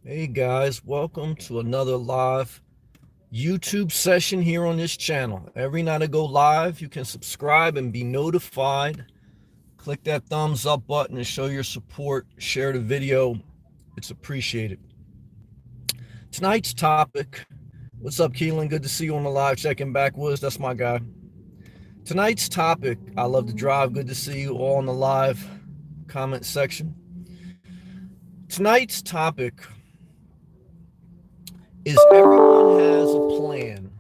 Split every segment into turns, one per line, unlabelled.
Hey guys, welcome to another live YouTube session here on this channel. Every night I go live, you can subscribe and be notified. Click that thumbs up button and show your support. Share the video. It's appreciated. Tonight's topic. What's up, Keelan? Good to see you on the live. Checking back, Woods. That's my guy. Tonight's topic. I love to drive. Good to see you all in the live comment section. Tonight's topic is everyone has a plan.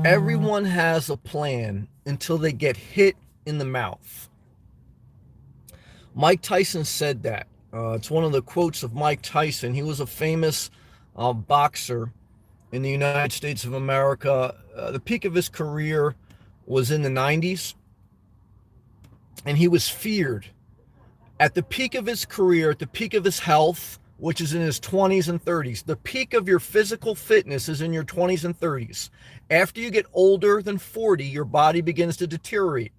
Everyone has a plan until they get hit in the mouth. Mike Tyson said that. It's one of the quotes of Mike Tyson. He was a famous boxer in the United States of America. The peak of his career was in the 90s, and he was feared. At the peak of his career, at the peak of his health, which is in his 20s and 30s. The peak of your physical fitness is in your 20s and 30s. After you get older than 40, your body begins to deteriorate.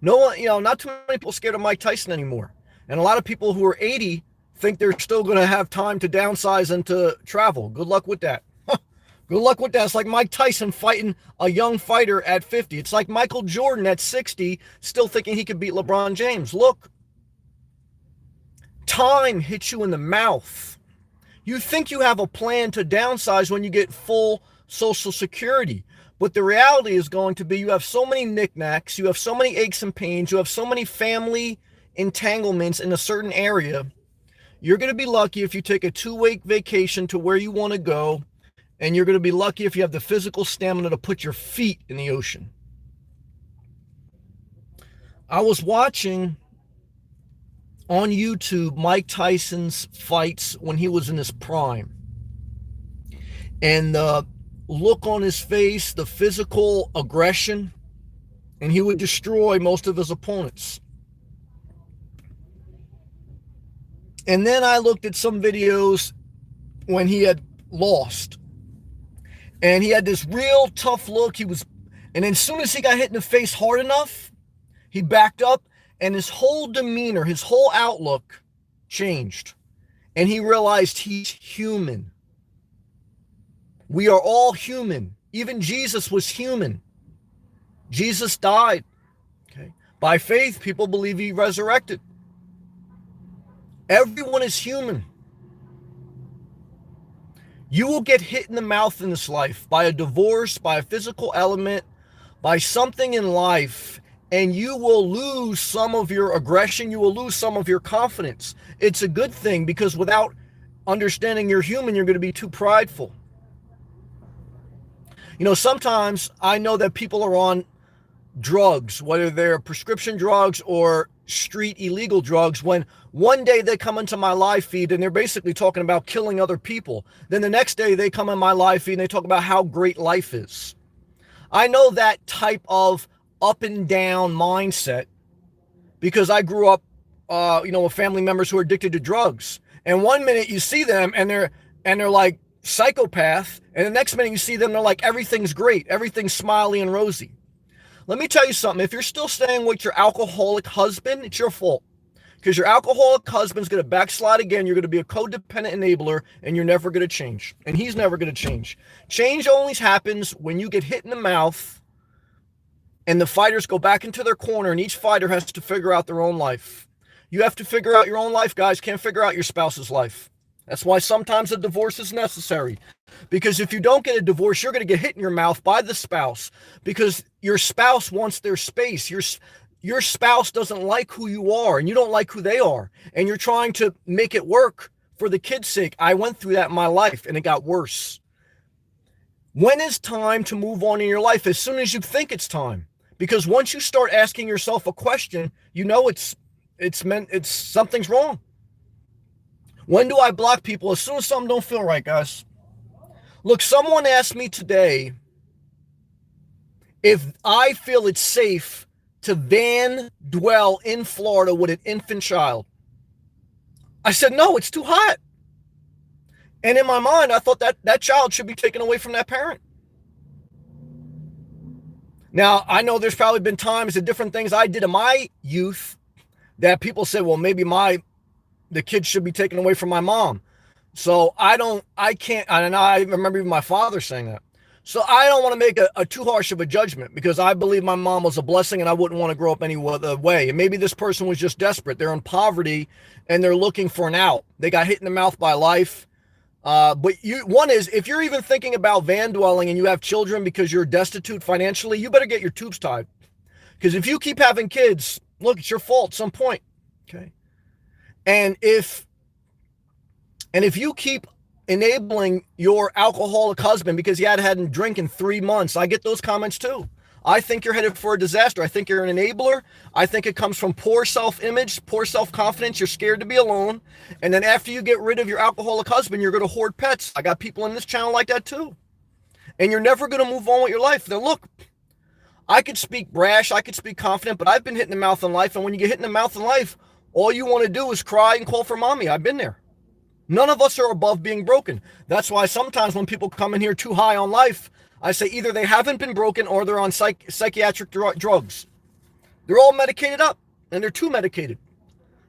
No one, not too many people are scared of Mike Tyson anymore. And a lot of people who are 80 think they're still going to have time to downsize and to travel. Good luck with that. Good luck with that. It's like Mike Tyson fighting a young fighter at 50. It's like Michael Jordan at 60 still thinking he could beat LeBron James. Look, time hits you in the mouth. You think you have a plan to downsize when you get full Social Security. But the reality is going to be you have so many knickknacks, you have so many aches and pains, you have so many family entanglements in a certain area. You're going to be lucky if you take a 2-week vacation to where you want to go, and you're going to be lucky if you have the physical stamina to put your feet in the ocean. I was watching on YouTube Mike Tyson's fights when he was in his prime. And the look on his face, the physical aggression, and he would destroy most of his opponents. And then I looked at some videos when he had lost. And he had this real tough look. And then as soon as he got hit in the face hard enough, he backed up. And his whole demeanor, his whole outlook changed. And he realized he's human. We are all human. Even Jesus was human. Jesus died. Okay. By faith, people believe he resurrected. Everyone is human. You will get hit in the mouth in this life by a divorce, by a physical element, by something in life. And you will lose some of your aggression. You will lose some of your confidence. It's a good thing because without understanding you're human, you're going to be too prideful. Sometimes I know that people are on drugs, whether they're prescription drugs or street illegal drugs, when one day they come into my live feed and they're basically talking about killing other people. Then the next day they come in my live feed and they talk about how great life is. I know that type of up and down mindset because I grew up, with family members who are addicted to drugs. And one minute you see them and they're like psychopath, and the next minute you see them, they're like everything's great, everything's smiley and rosy. Let me tell you something. If you're still staying with your alcoholic husband, it's your fault. Because your alcoholic husband's going to backslide again. You're going to be a codependent enabler, and you're never going to change. And he's never going to change. Change only happens when you get hit in the mouth and the fighters go back into their corner, and each fighter has to figure out their own life. You have to figure out your own life, guys. Can't figure out your spouse's life. That's why sometimes a divorce is necessary. Because if you don't get a divorce, you're going to get hit in your mouth by the spouse. Because your spouse wants their space. Your spouse doesn't like who you are, and you don't like who they are. And you're trying to make it work for the kids' sake. I went through that in my life, and it got worse. When is time to move on in your life? As soon as you think it's time. Because once you start asking yourself a question, it's something's wrong. When do I block people? As soon as something don't feel right, guys. Look, someone asked me today if I feel it's safe to van dwell in Florida with an infant child. I said, no, it's too hot. And in my mind, I thought that child should be taken away from that parent. Now, I know there's probably been times and different things I did in my youth that people said, well, maybe the kids should be taken away from my mom. So I can't, and I remember even my father saying that. So I don't want to make a too harsh of a judgment because I believe my mom was a blessing and I wouldn't want to grow up any other way. And maybe this person was just desperate. They're in poverty and they're looking for an out. They got hit in the mouth by life. One is if you're even thinking about van dwelling and you have children because you're destitute financially, you better get your tubes tied. Because if you keep having kids, look, it's your fault at some point. Okay. And if you keep enabling your alcoholic husband because he hadn't drink in 3 months, I get those comments too. I think you're headed for a disaster. I think you're an enabler. I think it comes from poor self-image, poor self-confidence. You're scared to be alone. And then after you get rid of your alcoholic husband, you're going to hoard pets. I got people in this channel like that too. And you're never going to move on with your life. Now look, I could speak brash, I could speak confident, but I've been hit in the mouth in life. And when you get hit in the mouth in life, all you want to do is cry and call for mommy. I've been there. None of us are above being broken. That's why sometimes when people come in here too high on life, I say either they haven't been broken or they're on psychiatric drugs. They're all medicated up and they're too medicated.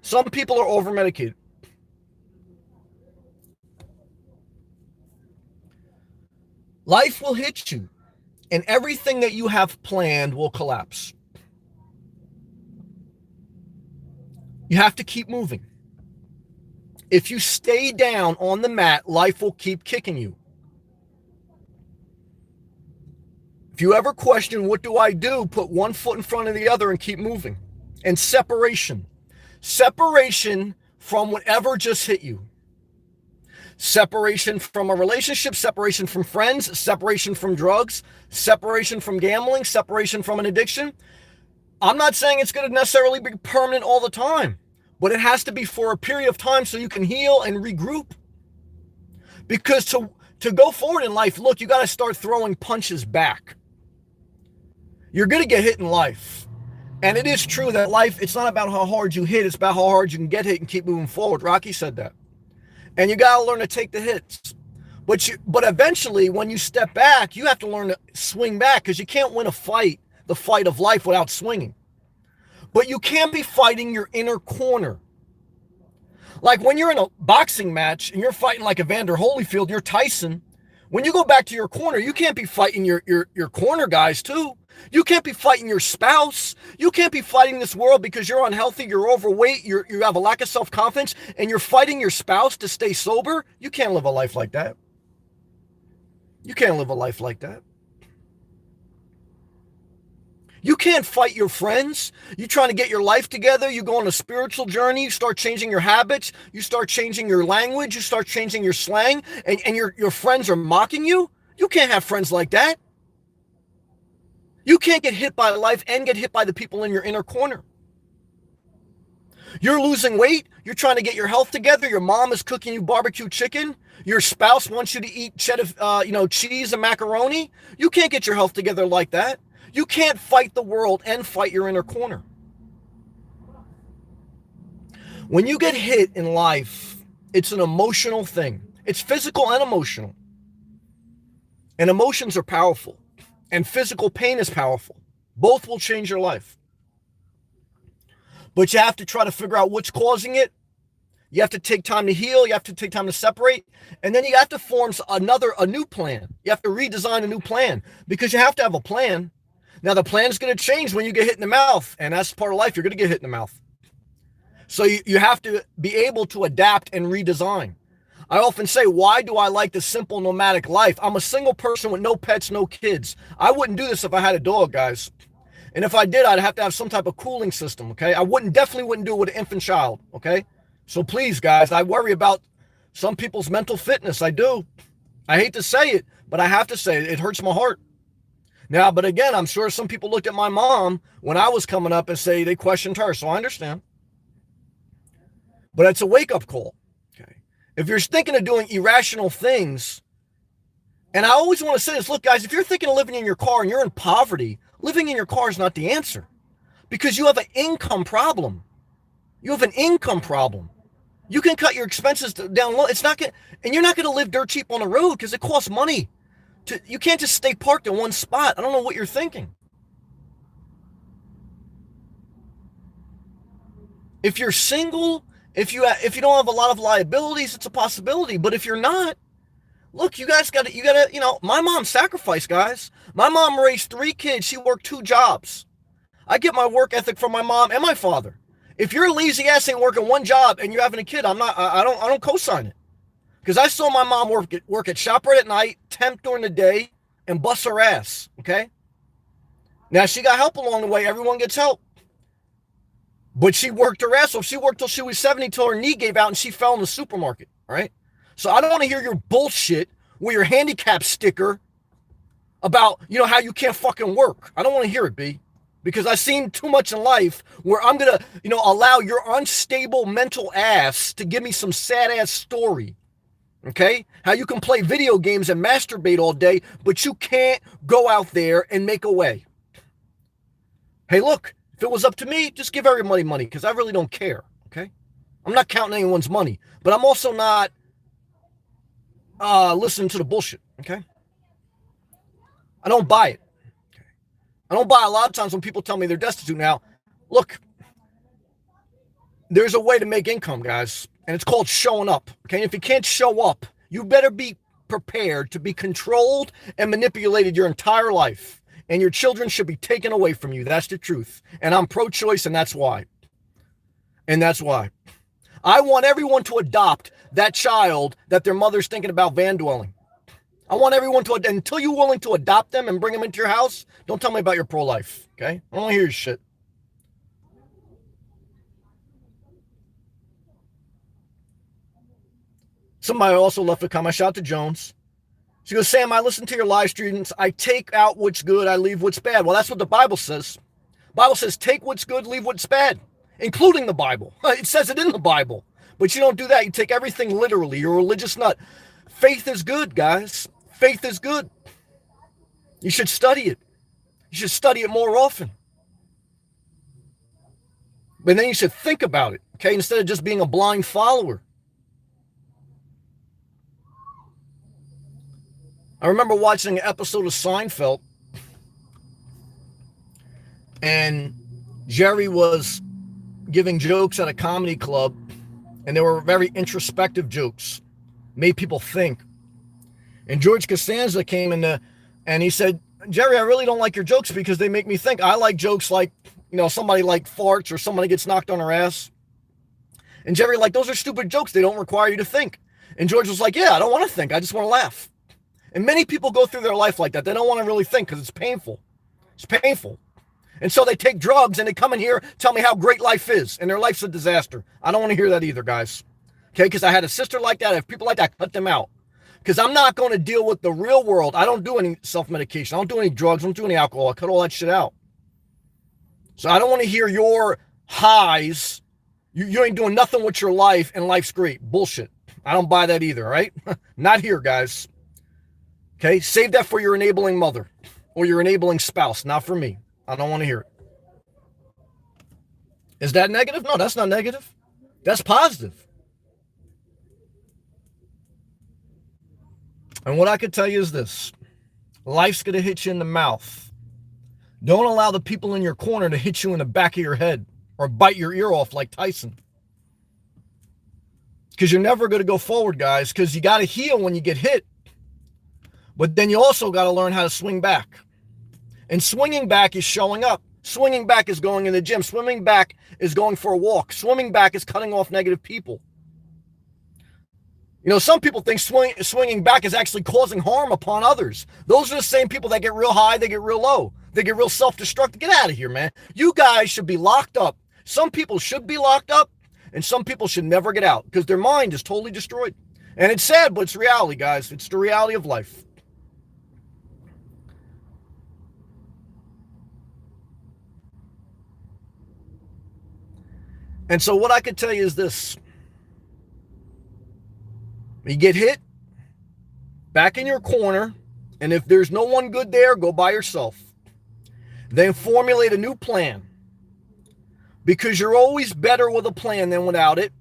Some people are over medicated. Life will hit you and everything that you have planned will collapse. You have to keep moving. If you stay down on the mat, life will keep kicking you. If you ever question, what do I do? Put one foot in front of the other and keep moving. And separation. Separation from whatever just hit you. Separation from a relationship, separation from friends, separation from drugs, separation from gambling, separation from an addiction. I'm not saying it's going to necessarily be permanent all the time, but it has to be for a period of time so you can heal and regroup. Because to go forward in life, look, you got to start throwing punches back. You're going to get hit in life. And it is true that life, it's not about how hard you hit, it's about how hard you can get hit and keep moving forward. Rocky said that. And you got to learn to take the hits. But eventually, when you step back, you have to learn to swing back because you can't win the fight of life without swinging. But you can't be fighting your inner corner. Like when you're in a boxing match and you're fighting like Evander Holyfield, you're Tyson. When you go back to your corner, you can't be fighting your corner guys too. You can't be fighting your spouse. You can't be fighting this world because you're unhealthy, you're overweight, you have a lack of self-confidence, and you're fighting your spouse to stay sober. You can't live a life like that. You can't live a life like that. You can't fight your friends. You're trying to get your life together. You go on a spiritual journey. You start changing your habits. You start changing your language. You start changing your slang. And your friends are mocking you. You can't have friends like that. You can't get hit by life and get hit by the people in your inner corner. You're losing weight. You're trying to get your health together. Your mom is cooking you barbecue chicken. Your spouse wants you to eat cheddar, cheese and macaroni. You can't get your health together like that. You can't fight the world and fight your inner corner. When you get hit in life, it's an emotional thing. It's physical and emotional. And emotions are powerful. And physical pain is powerful. Both will change your life. But you have to try to figure out what's causing it. You have to take time to heal. You have to take time to separate. And then you have to form a new plan. You have to redesign a new plan because you have to have a plan. Now, the plan is going to change when you get hit in the mouth. And that's part of life. You're going to get hit in the mouth. So you have to be able to adapt and redesign. I often say, why do I like the simple nomadic life? I'm a single person with no pets, no kids. I wouldn't do this if I had a dog, guys. And if I did, I'd have to have some type of cooling system, okay? I definitely wouldn't do it with an infant child, okay? So please, guys, I worry about some people's mental fitness. I do. I hate to say it, but I have to say it. It hurts my heart. Now, but again, I'm sure some people looked at my mom when I was coming up and say they questioned her, so I understand. But it's a wake-up call, okay? If you're thinking of doing irrational things, and I always want to say this, look, guys, if you're thinking of living in your car and you're in poverty, living in your car is not the answer because you have an income problem. You have an income problem. You can cut your expenses down low. It's not going, and you're not going to live dirt cheap on the road because it costs money. You can't just stay parked in one spot. I don't know what you're thinking. If you're single If you don't have a lot of liabilities, it's a possibility. But if you're not, look, you gotta, my mom sacrificed, guys. My mom raised 3 kids. She worked 2 jobs. I get my work ethic from my mom and my father. If you're a lazy ass ain't working one job and you're having a kid, I don't co-sign it. Because I saw my mom work at ShopRite at night, temp during the day, and bust her ass. Okay? Now she got help along the way. Everyone gets help. But she worked her ass off. She worked till she was 70 till her knee gave out and she fell in the supermarket. All right? So I don't want to hear your bullshit with your handicap sticker about, how you can't fucking work. I don't want to hear it, B. Because I've seen too much in life where I'm going to, allow your unstable mental ass to give me some sad ass story. Okay? How you can play video games and masturbate all day, but you can't go out there and make a way. Hey, look, if it was up to me, just give everybody money because I really don't care. Okay? I'm not counting anyone's money, but I'm also not listening to the bullshit. Okay? I don't buy it. I don't buy a lot of times when people tell me they're destitute. Now, look, there's a way to make income, guys, and it's called showing up. Okay, and if you can't show up, you better be prepared to be controlled and manipulated your entire life, and your children should be taken away from you. That's the truth, and I'm pro-choice, and that's why. I want everyone to adopt that child that their mother's thinking about van dwelling. I want everyone to, until you're willing to adopt them and bring them into your house, don't tell me about your pro-life, okay? I don't want to hear your shit. Somebody also left a comment. Shout out to Jones. She goes, Sam, I listen to your live streams. I take out what's good. I leave what's bad. Well, that's what the Bible says. The Bible says take what's good, leave what's bad, including the Bible. It says it in the Bible. But you don't do that. You take everything literally. You're a religious nut. Faith is good, guys. Faith is good. You should study it. You should study it more often. But then you should think about it, okay, instead of just being a blind follower. I remember watching an episode of Seinfeld, and Jerry was giving jokes at a comedy club, and they were very introspective jokes, made people think. And George Costanza came in and he said, Jerry, I really don't like your jokes because they make me think. I like jokes like, somebody like farts or somebody gets knocked on her ass. And Jerry, those are stupid jokes. They don't require you to think. And George was like, yeah, I don't want to think. I just want to laugh. And many people go through their life like that. They don't want to really think because it's painful. It's painful. And so they take drugs and they come in here, tell me how great life is. And their life's a disaster. I don't want to hear that either, guys. Okay, because I had a sister like that. If people like that, cut them out. Because I'm not going to deal with the real world. I don't do any self-medication. I don't do any drugs. I don't do any alcohol. I cut all that shit out. So I don't want to hear your highs. You ain't doing nothing with your life and life's great. Bullshit. I don't buy that either, right? Not here, guys. Okay? Save that for your enabling mother or your enabling spouse. Not for me. I don't want to hear it. Is that negative? No, that's not negative. That's positive. And what I could tell you is this. Life's going to hit you in the mouth. Don't allow the people in your corner to hit you in the back of your head or bite your ear off like Tyson. Because you're never going to go forward, guys, because you got to heal when you get hit. But then you also got to learn how to swing back. And swinging back is showing up. Swinging back is going in the gym. Swimming back is going for a walk. Swimming back is cutting off negative people. Some people think swinging back is actually causing harm upon others. Those are the same people that get real high, they get real low. They get real self-destructive. Get out of here, man. You guys should be locked up. Some people should be locked up, and some people should never get out because their mind is totally destroyed. And it's sad, but it's reality, guys. It's the reality of life. And so what I could tell you is this. You get hit, back in your corner, and if there's no one good there, go by yourself. Then formulate a new plan. Because you're always better with a plan than without it.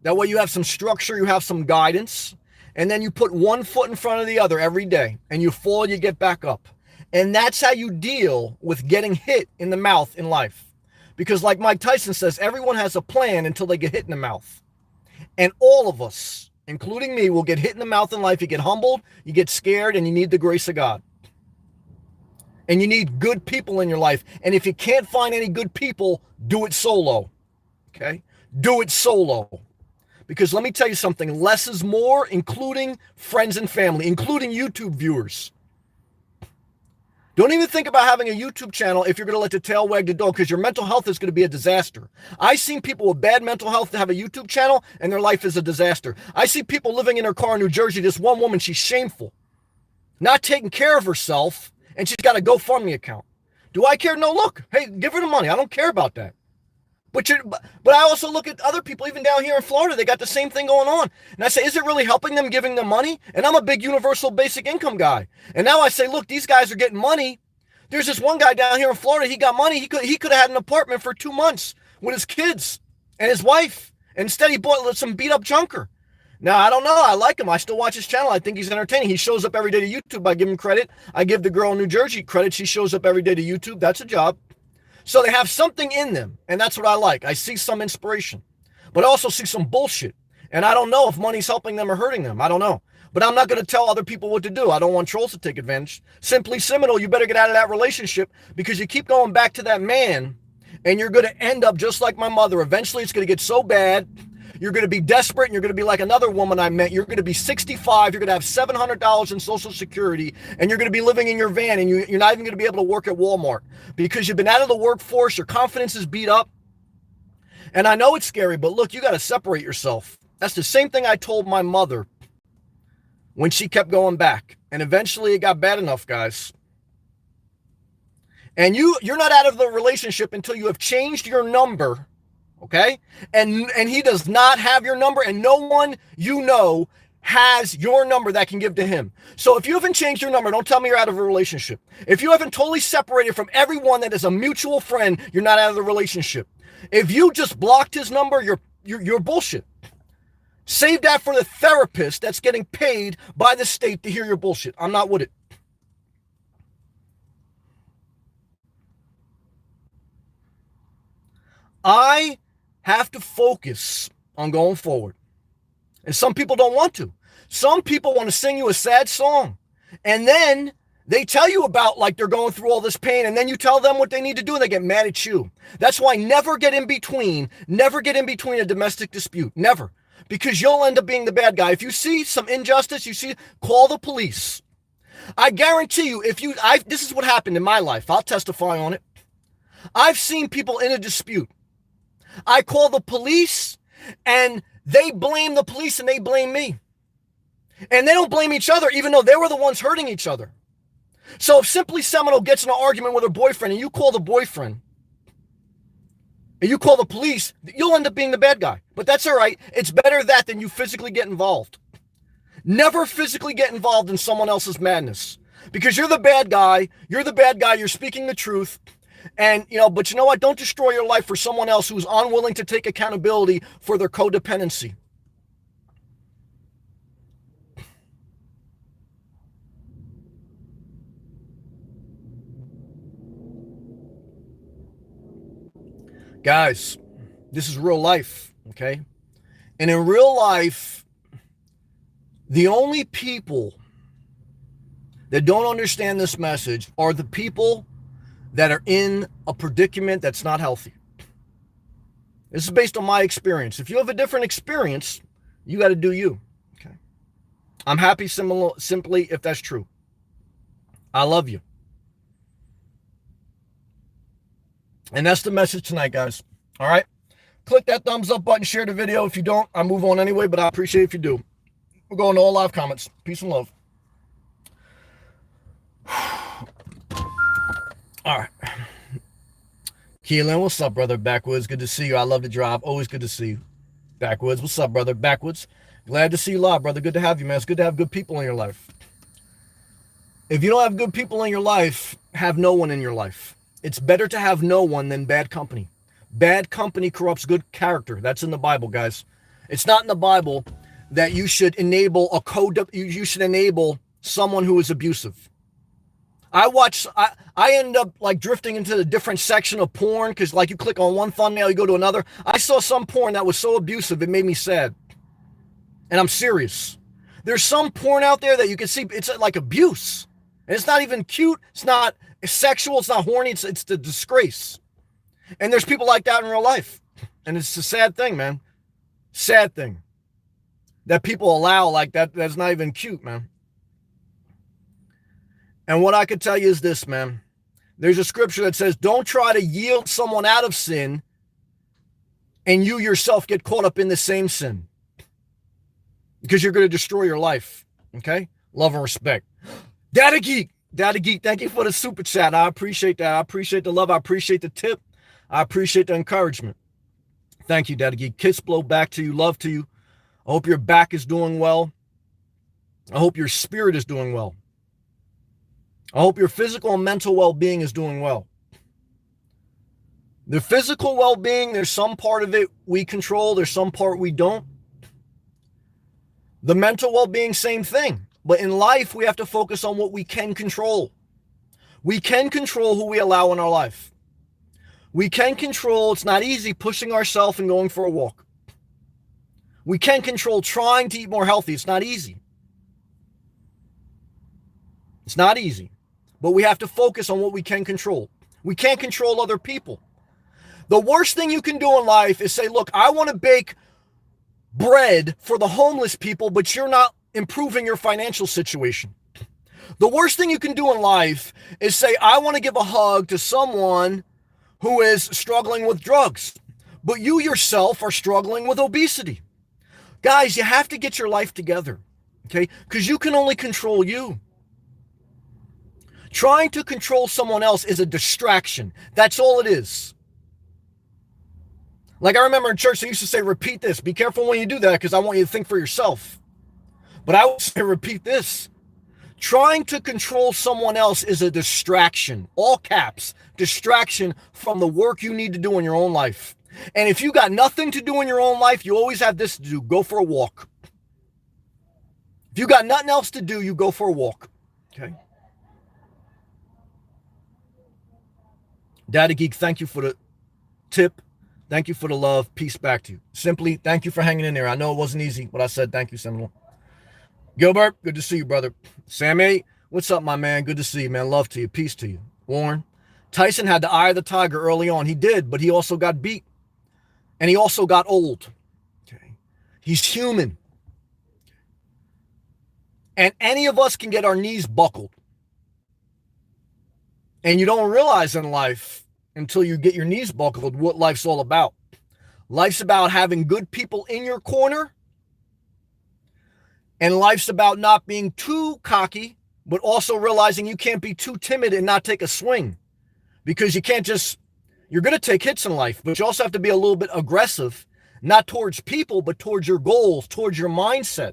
That way you have some structure, you have some guidance, and then you put one foot in front of the other every day, and you fall, you get back up. And that's how you deal with getting hit in the mouth in life. Because like Mike Tyson says, everyone has a plan until they get hit in the mouth. And all of us, including me, will get hit in the mouth in life. You get humbled, you get scared, and you need the grace of God. And you need good people in your life. And if you can't find any good people, do it solo. Okay? Do it solo. Because let me tell you something, less is more, including friends and family, including YouTube viewers. Don't even think about having a YouTube channel if you're going to let the tail wag the dog, because your mental health is going to be a disaster. I've seen people with bad mental health that have a YouTube channel and their life is a disaster. I see people living in their car in New Jersey. This one woman, she's shameful, not taking care of herself, and she's got a GoFundMe account. Do I care? No, look, hey, give her the money. I don't care about that. But I also look at other people, even down here in Florida, they got the same thing going on. And I say, is it really helping them, giving them money? And I'm a big universal basic income guy. And now I say, look, these guys are getting money. There's this one guy down here in Florida, he got money. He could have had an apartment for 2 months with his kids and his wife. And instead, he bought some beat up junker. Now, I don't know. I like him. I still watch his channel. I think he's entertaining. He shows up every day to YouTube. I give him credit. I give the girl in New Jersey credit. She shows up every day to YouTube. That's a job. So they have something in them, and that's what I like. I see some inspiration, but I also see some bullshit. And I don't know if money's helping them or hurting them. I don't know. But I'm not going to tell other people what to do. I don't want trolls to take advantage. Simply Seminole, you better get out of that relationship, because you keep going back to that man, and you're going to end up just like my mother. Eventually, it's going to get so bad, you're going to be desperate, and you're going to be like another woman I met. You're going to be 65, you're going to have $700 in Social Security, and you're going to be living in your van, and you're not even going to be able to work at Walmart because you've been out of the workforce, your confidence is beat up. And I know it's scary, but look, you got to separate yourself. That's the same thing I told my mother when she kept going back. And eventually it got bad enough, guys. And you're not out of the relationship until you have changed your number. Okay? And he does not have your number, and no one you know has your number that can give to him. So if you haven't changed your number, don't tell me you're out of a relationship. If you haven't totally separated from everyone that is a mutual friend, you're not out of the relationship. If you just blocked his number, you're bullshit. Save that for the therapist that's getting paid by the state to hear your bullshit. I'm not with it. I have to focus on going forward. And some people don't want to. Some people want to sing you a sad song. And then they tell you about like they're going through all this pain, and then you tell them what they need to do and they get mad at you. That's why never get in between a domestic dispute. Never. Because you'll end up being the bad guy. If you see some injustice, call the police. I guarantee you, this is what happened in my life. I'll testify on it. I've seen people in a dispute. I call the police, and they blame the police and they blame me. And they don't blame each other, even though they were the ones hurting each other. So if Simply Seminole gets in an argument with her boyfriend and you call the boyfriend and you call the police, you'll end up being the bad guy. But that's all right. It's better that than you physically get involved. Never physically get involved in someone else's madness, because you're the bad guy. You're the bad guy. You're speaking the truth. And, but you know what? Don't destroy your life for someone else who's unwilling to take accountability for their codependency. Guys, this is real life, okay? And in real life, the only people that don't understand this message are the people that are in a predicament that's not healthy. This is based on my experience. If you have a different experience, you got to do you. Okay. I'm happy simply if that's true. I love you. And that's the message tonight, guys. All right. Click that thumbs up button, share the video. If you don't, I move on anyway, but I appreciate if you do. We're going to all live comments. Peace and love. All right. Keelan, what's up, brother? Backwoods, good to see you. I love the drive. Always good to see you. Backwoods, what's up, brother? Backwoods, glad to see you live, brother. Good to have you, man. It's good to have good people in your life. If you don't have good people in your life, have no one in your life. It's better to have no one than bad company. Bad company corrupts good character. That's in the Bible, guys. It's not in the Bible that you should enable you should enable someone who is abusive. I end up like drifting into a different section of porn because like you click on one thumbnail, you go to another. I saw some porn that was so abusive, it made me sad. And I'm serious. There's some porn out there that you can see, it's like abuse. And it's not even cute. It's not sexual. It's not horny. It's the disgrace. And there's people like that in real life. And it's a sad thing, man. Sad thing. That people allow like that. That's not even cute, man. And what I could tell you is this, man. There's a scripture that says, don't try to yield someone out of sin and you yourself get caught up in the same sin. Because you're going to destroy your life. Okay? Love and respect. Daddy Geek, thank you for the super chat. I appreciate that. I appreciate the love. I appreciate the tip. I appreciate the encouragement. Thank you, Daddy Geek. Kiss blow back to you. Love to you. I hope your back is doing well. I hope your spirit is doing well. I hope your physical and mental well-being is doing well. The physical well-being, there's some part of it we control. There's some part we don't. The mental well-being, same thing. But in life, we have to focus on what we can control. We can control who we allow in our life. We can control, it's not easy, pushing ourselves and going for a walk. We can control trying to eat more healthy. It's not easy. It's not easy. But we have to focus on what we can control. We can't control other people. The worst thing you can do in life is say, look, I want to bake bread for the homeless people, but you're not improving your financial situation. The worst thing you can do in life is say, I want to give a hug to someone who is struggling with drugs, but you yourself are struggling with obesity. Guys, you have to get your life together, okay? Because you can only control you. Trying to control someone else is a distraction. That's all it is. Like I remember in church, they used to say, repeat this. Be careful when you do that because I want you to think for yourself. But I would say, repeat this. Trying to control someone else is a distraction. All caps. Distraction from the work you need to do in your own life. And if you got nothing to do in your own life, you always have this to do. Go for a walk. If you got nothing else to do, you go for a walk. Okay? Daddy Geek, thank you for the tip. Thank you for the love. Peace back to you. Simply, thank you for hanging in there. I know it wasn't easy, but I said thank you, Seminole. Gilbert, good to see you, brother. Sammy, what's up, my man? Good to see you, man. Love to you. Peace to you. Warren, Tyson had the eye of the tiger early on. He did, but he also got beat. And he also got old. Okay. He's human. And any of us can get our knees buckled. And you don't realize in life until you get your knees buckled what life's all about. Life's about having good people in your corner. And life's about not being too cocky, but also realizing you can't be too timid and not take a swing. Because you can't just, you're going to take hits in life, but you also have to be a little bit aggressive, not towards people, but towards your goals, towards your mindset.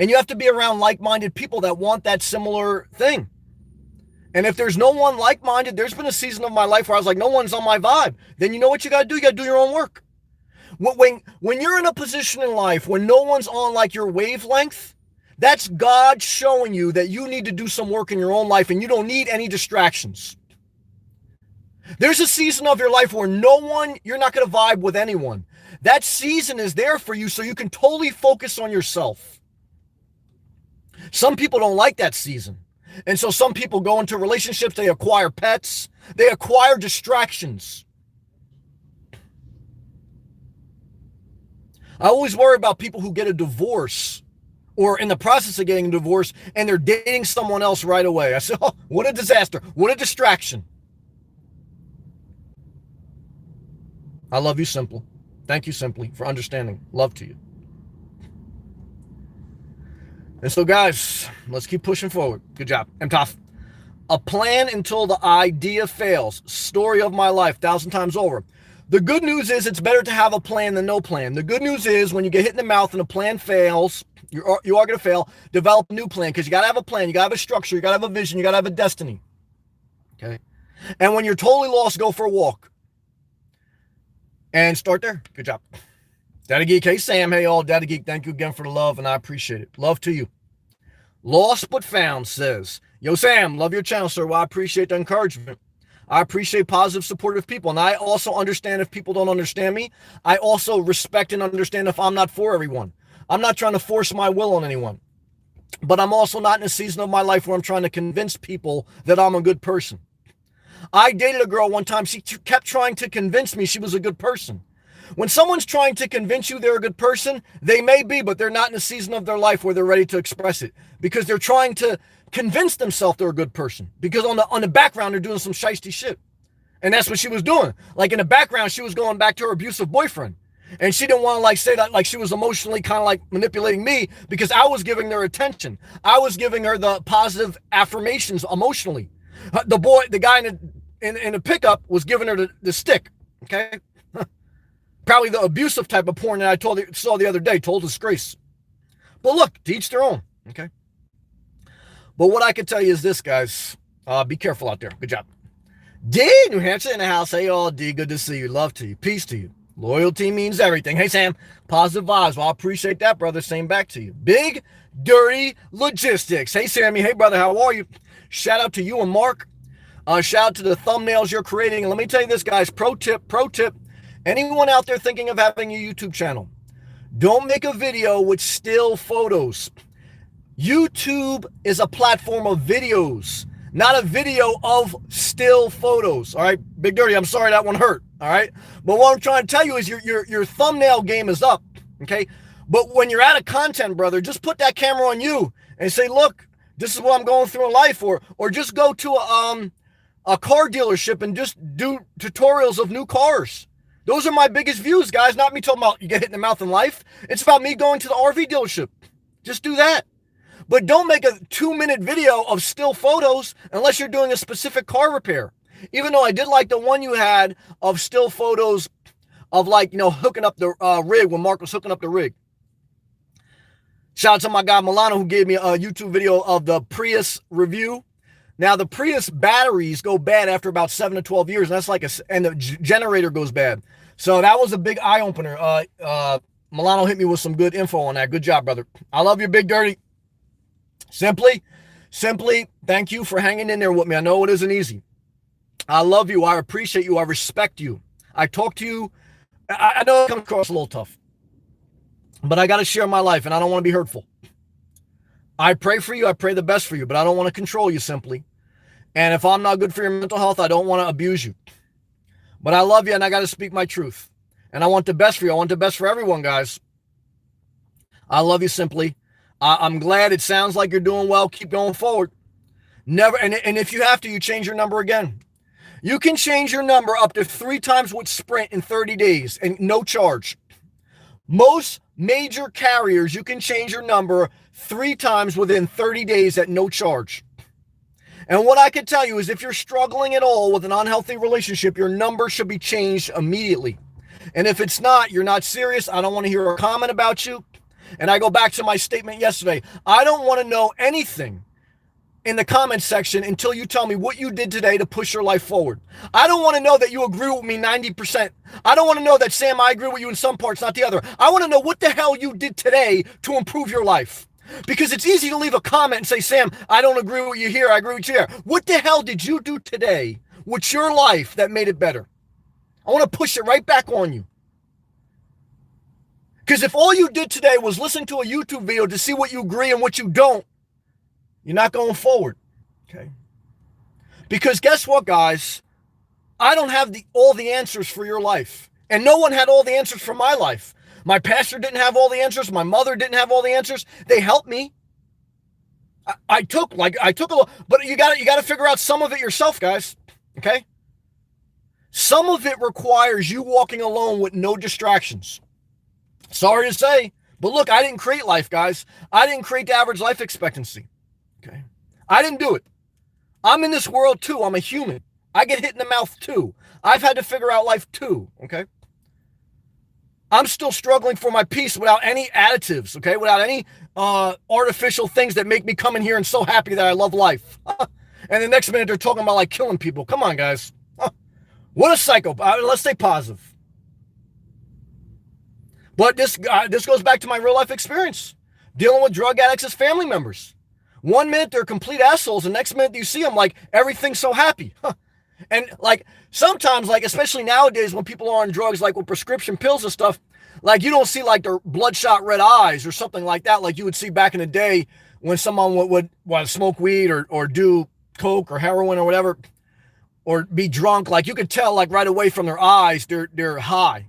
And you have to be around like-minded people that want that similar thing. And if there's no one like-minded, there's been a season of my life where I was like, no one's on my vibe. Then you know what you got to do? You got to do your own work. When you're in a position in life when no one's on like your wavelength, that's God showing you that you need to do some work in your own life and you don't need any distractions. There's a season of your life where you're not going to vibe with anyone. That season is there for you so you can totally focus on yourself. Some people don't like that season. And so some people go into relationships, they acquire pets, they acquire distractions. I always worry about people who get a divorce or in the process of getting a divorce and they're dating someone else right away. I say, oh, what a disaster. What a distraction. I love you, Simple. Thank you, Simply, for understanding. Love to you. And so, guys, let's keep pushing forward. Good job. I'm tough. A plan until the idea fails. Story of my life, 1,000 times over. The good news is it's better to have a plan than no plan. The good news is when you get hit in the mouth and a plan fails, you are going to fail, develop a new plan because you got to have a plan. You got to have a structure. You got to have a vision. You got to have a destiny. Okay? And when you're totally lost, go for a walk. And start there. Good job. Daddy Geek, hey Sam, hey all. Daddy Geek, thank you again for the love, and I appreciate it. Love to you. Lost but found says, yo Sam, love your channel, sir. Well, I appreciate the encouragement. I appreciate positive, supportive people. And I also understand if people don't understand me. I also respect and understand if I'm not for everyone. I'm not trying to force my will on anyone. But I'm also not in a season of my life where I'm trying to convince people that I'm a good person. I dated a girl one time. She kept trying to convince me she was a good person. When someone's trying to convince you they're a good person, they may be, but they're not in a season of their life where they're ready to express it because they're trying to convince themselves they're a good person because on the background, they're doing some shiesty shit. And that's what she was doing. Like in the background, she was going back to her abusive boyfriend. And she didn't want to like say that like she was emotionally kind of like manipulating me because I was giving her attention. I was giving her the positive affirmations emotionally. The guy in the pickup was giving her the stick. Okay. Probably the abusive type of porn that I saw the other day, told disgrace. But look, to each their own. Okay. But what I can tell you is this, guys. Be careful out there. Good job. D, New Hampshire in the house. Hey, all D, good to see you. Love to you. Peace to you. Loyalty means everything. Hey, Sam, positive vibes. Well, I appreciate that, brother. Same back to you. Big, dirty logistics. Hey, Sammy. Hey, brother. How are you? Shout out to you and Mark. Shout out to the thumbnails you're creating. And let me tell you this, guys. Pro tip. Anyone out there thinking of having a YouTube channel, don't make a video with still photos. YouTube is a platform of videos, not a video of still photos. All right, Big Dirty, I'm sorry that one hurt. All right, but what I'm trying to tell you is your thumbnail game is up. Okay, but when you're out of content, brother, just put that camera on you and say, look, this is what I'm going through in life, or just go to a car dealership and just do tutorials of new cars. Those are my biggest views, guys. Not me talking about you get hit in the mouth in life. It's about me going to the RV dealership. Just do that. But don't make a 2-minute video of still photos unless you're doing a specific car repair. Even though I did like the one you had of still photos of like, hooking up the rig when Mark was hooking up the rig. Shout out to my guy Milano who gave me a YouTube video of the Prius review. Now the Prius batteries go bad after about 7 to 12 years, and that's like and the generator goes bad. So that was a big eye opener. Milano hit me with some good info on that. Good job, brother. I love you, Big Dirty. Simply, thank you for hanging in there with me. I know it isn't easy. I love you. I appreciate you. I respect you. I talk to you. I know it comes across a little tough, but I got to share my life, and I don't want to be hurtful. I pray for you. I pray the best for you, but I don't want to control you simply. And if I'm not good for your mental health, I don't want to abuse you. But I love you, and I got to speak my truth. And I want the best for you. I want the best for everyone, guys. I love you simply. I'm glad it sounds like you're doing well. Keep going forward. Never, and if you have to, you change your number again. You can change your number up to 3 times with Sprint in 30 days and no charge. Most major carriers, you can change your number 3 times within 30 days at no charge. And what I can tell you is if you're struggling at all with an unhealthy relationship, your number should be changed immediately. And if it's not, you're not serious. I don't want to hear a comment about you. And I go back to my statement yesterday. I don't want to know anything in the comment section until you tell me what you did today to push your life forward. I don't want to know that you agree with me 90%. I don't want to know that, Sam, I agree with you in some parts, not the other. I want to know what the hell you did today to improve your life. Because it's easy to leave a comment and say, Sam, I don't agree with you here. I agree with you here. What the hell did you do today with your life that made it better? I want to push it right back on you. Because if all you did today was listen to a YouTube video to see what you agree and what you don't, you're not going forward. Okay? Because guess what, guys? I don't have all the answers for your life. And no one had all the answers for my life. My pastor didn't have all the answers. My mother didn't have all the answers. They helped me. I took a little, but you got to figure out some of it yourself, guys. Okay? Some of it requires you walking alone with no distractions. Sorry to say, but look, I didn't create life, guys. I didn't create the average life expectancy. Okay? I didn't do it. I'm in this world too. I'm a human. I get hit in the mouth too. I've had to figure out life too. Okay? I'm still struggling for my peace without any additives. Okay? Without any artificial things that make me come in here and so happy that I love life. And the next minute they're talking about like killing people. Come on, guys. What a psycho. Let's stay positive. But this goes back to my real life experience. Dealing with drug addicts as family members. 1 minute they're complete assholes. The next minute you see them like everything's so happy. And like sometimes, like especially nowadays when people are on drugs, like with prescription pills and stuff, Like you don't see like their bloodshot red eyes or something like that, like you would see back in the day when someone would smoke weed or do coke or heroin or whatever, or be drunk. Like you could tell like right away from their eyes they're high.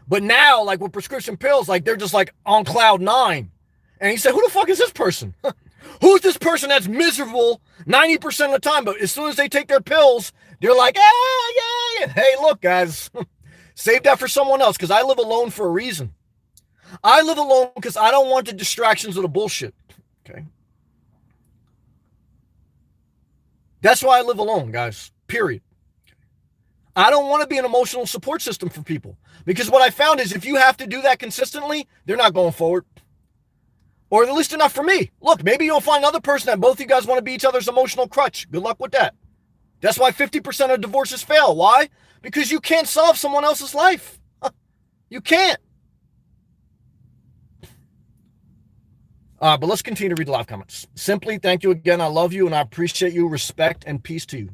But now, like with prescription pills, like they're just like on cloud nine. And he said, who the fuck is this person? Who's this person that's miserable 90% of the time? But as soon as they take their pills, they're like, ah, yeah. Hey, look, guys, save that for someone else because I live alone for a reason. I live alone because I don't want the distractions of the bullshit. Okay. That's why I live alone, guys. Period. I don't want to be an emotional support system for people because what I found is if you have to do that consistently, they're not going forward. Or at least they're not for me. Look, maybe you'll find another person that both of you guys want to be each other's emotional crutch. Good luck with that. That's why 50% of divorces fail. Why? Because you can't solve someone else's life. You can't. But let's continue to read the live comments. Simply, thank you again. I love you and I appreciate you. Respect and peace to you.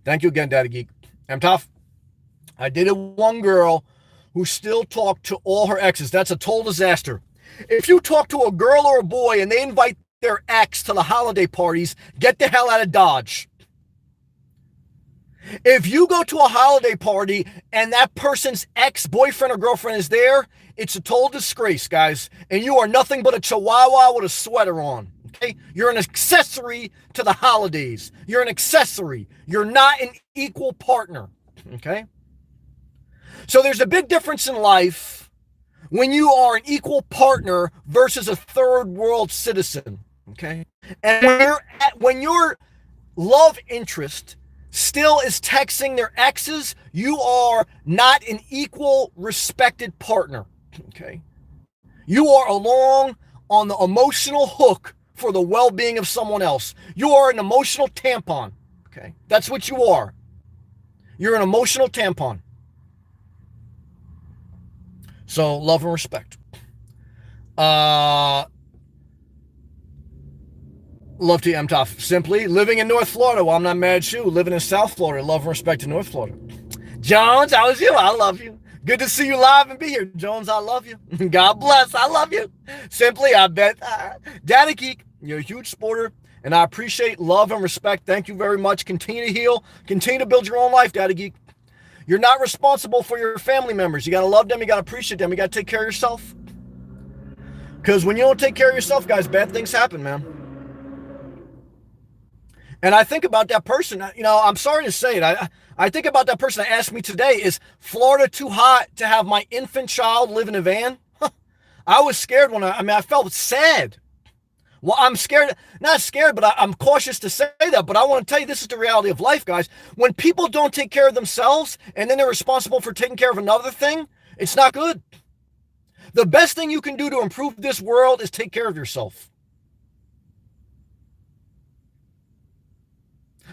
Thank you again, Daddy Geek. I'm tough. I dated one girl who still talked to all her exes. That's a total disaster. If you talk to a girl or a boy and they invite their ex to the holiday parties, get the hell out of Dodge. If you go to a holiday party and that person's ex-boyfriend or girlfriend is there, it's a total disgrace, guys. And you are nothing but a chihuahua with a sweater on. Okay? You're an accessory to the holidays. You're an accessory. You're not an equal partner. Okay? So there's a big difference in life when you are an equal partner versus a third world citizen. Okay? And when your love interest still is texting their exes, you are not an equal respected partner. Okay? You are along on the emotional hook for the well-being of someone else. You are an emotional tampon. Okay? That's what you are. You're an emotional tampon. So love and respect. Love to you, M Tough. Simply living in North Florida. Well, I'm not mad at you. Living in South Florida. Love and respect to North Florida. Jones, how is you? I love you. Good to see you live and be here. Jones, I love you. God bless. I love you. Simply, I bet. Daddy Geek, you're a huge supporter, and I appreciate love and respect. Thank you very much. Continue to heal. Continue to build your own life, Daddy Geek. You're not responsible for your family members. You got to love them. You got to appreciate them. You got to take care of yourself. Because when you don't take care of yourself, guys, bad things happen, man. And I think about that person, you know, I'm sorry to say it. I think about that person that asked me today, is Florida too hot to have my infant child live in a van? I was scared when I felt sad. Well, I'm scared, not scared, but I'm cautious to say that. But I want to tell you, this is the reality of life, guys. When people don't take care of themselves and then they're responsible for taking care of another thing, it's not good. The best thing you can do to improve this world is take care of yourself.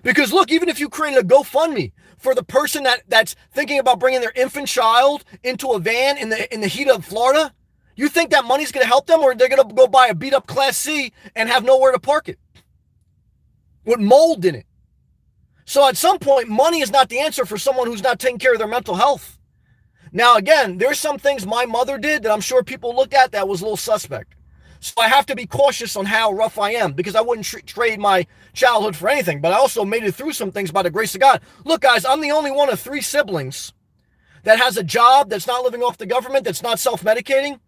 Because look, even if you created a GoFundMe for the person that's thinking about bringing their infant child into a van in the heat of Florida, you think that money's going to help them, or they're going to go buy a beat up Class C and have nowhere to park it with mold in it? So at some point, money is not the answer for someone who's not taking care of their mental health. Now, again, there's some things my mother did that I'm sure people looked at that was a little suspect. So I have to be cautious on how rough I am, because I wouldn't trade my childhood for anything. But I also made it through some things by the grace of God. Look, guys, I'm the only one of 3 siblings that has a job, that's not living off the government, that's not self-medicating.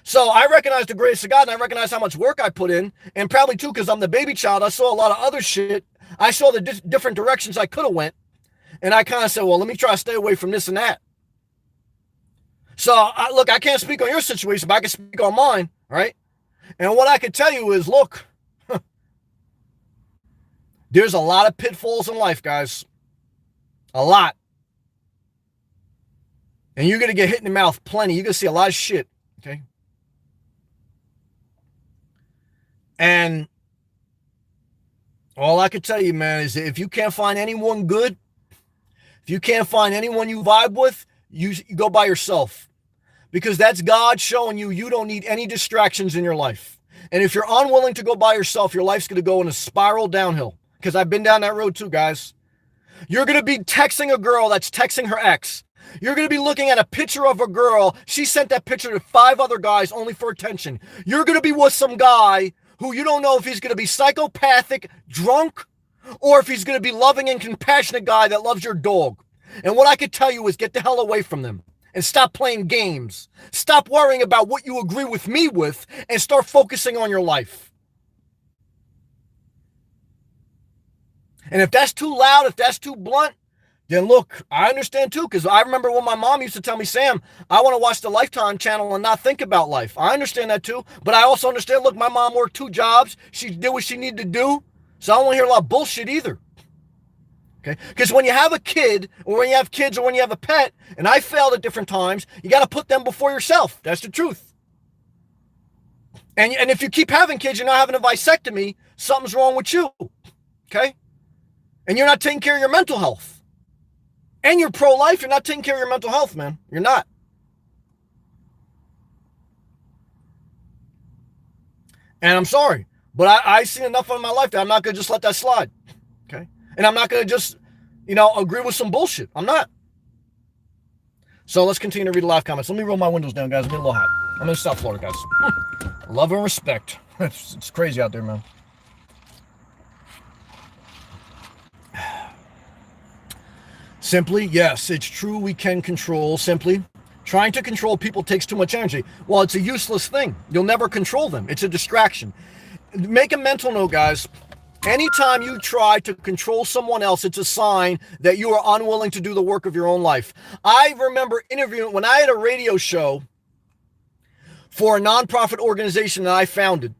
So I recognize the grace of God, and I recognize how much work I put in. And probably, too, because I'm the baby child, I saw a lot of other shit. I saw the different directions I could have went. And I kind of said, well, let me try to stay away from this and that. So, look, I can't speak on your situation, but I can speak on mine, right? And what I can tell you is, look, there's a lot of pitfalls in life, guys. A lot. And you're going to get hit in the mouth plenty. You're going to see a lot of shit, okay? And all I can tell you, man, is if you can't find anyone good, if you can't find anyone you vibe with, you go by yourself. Because that's God showing you you don't need any distractions in your life. And if you're unwilling to go by yourself, your life's going to go in a spiral downhill. Because I've been down that road too, guys. You're going to be texting a girl that's texting her ex. You're going to be looking at a picture of a girl. She sent that picture to 5 other guys only for attention. You're going to be with some guy who you don't know if he's going to be psychopathic, drunk, or if he's going to be loving and compassionate guy that loves your dog. And what I could tell you is get the hell away from them and stop playing games. Stop worrying about what you agree with me with and start focusing on your life. And if that's too loud, if that's too blunt, then look, I understand too, because I remember when my mom used to tell me, Sam, I want to watch the Lifetime channel and not think about life. I understand that too, but I also understand, look, my mom worked 2 jobs. She did what she needed to do, so I don't want to hear a lot of bullshit either. Okay? Because when you have a kid, or when you have kids, or when you have a pet, and I failed at different times, you got to put them before yourself. That's the truth. And if you keep having kids, you're not having a vasectomy, something's wrong with you. Okay? And you're not taking care of your mental health. And you're pro-life, you're not taking care of your mental health, man. You're not. And I'm sorry, but I've seen enough of my life that I'm not going to just let that slide. Okay? And I'm not going to just, agree with some bullshit. I'm not. So let's continue to read the live comments. Let me roll my windows down, guys. I'm getting a little hot. I'm in South Florida, guys. Love and respect. It's crazy out there, man. Simply, yes, it's true we can control. Simply, trying to control people takes too much energy. Well, it's a useless thing. You'll never control them. It's a distraction. Make a mental note, guys. Anytime you try to control someone else, it's a sign that you are unwilling to do the work of your own life. I remember interviewing, when I had a radio show for a nonprofit organization that I founded,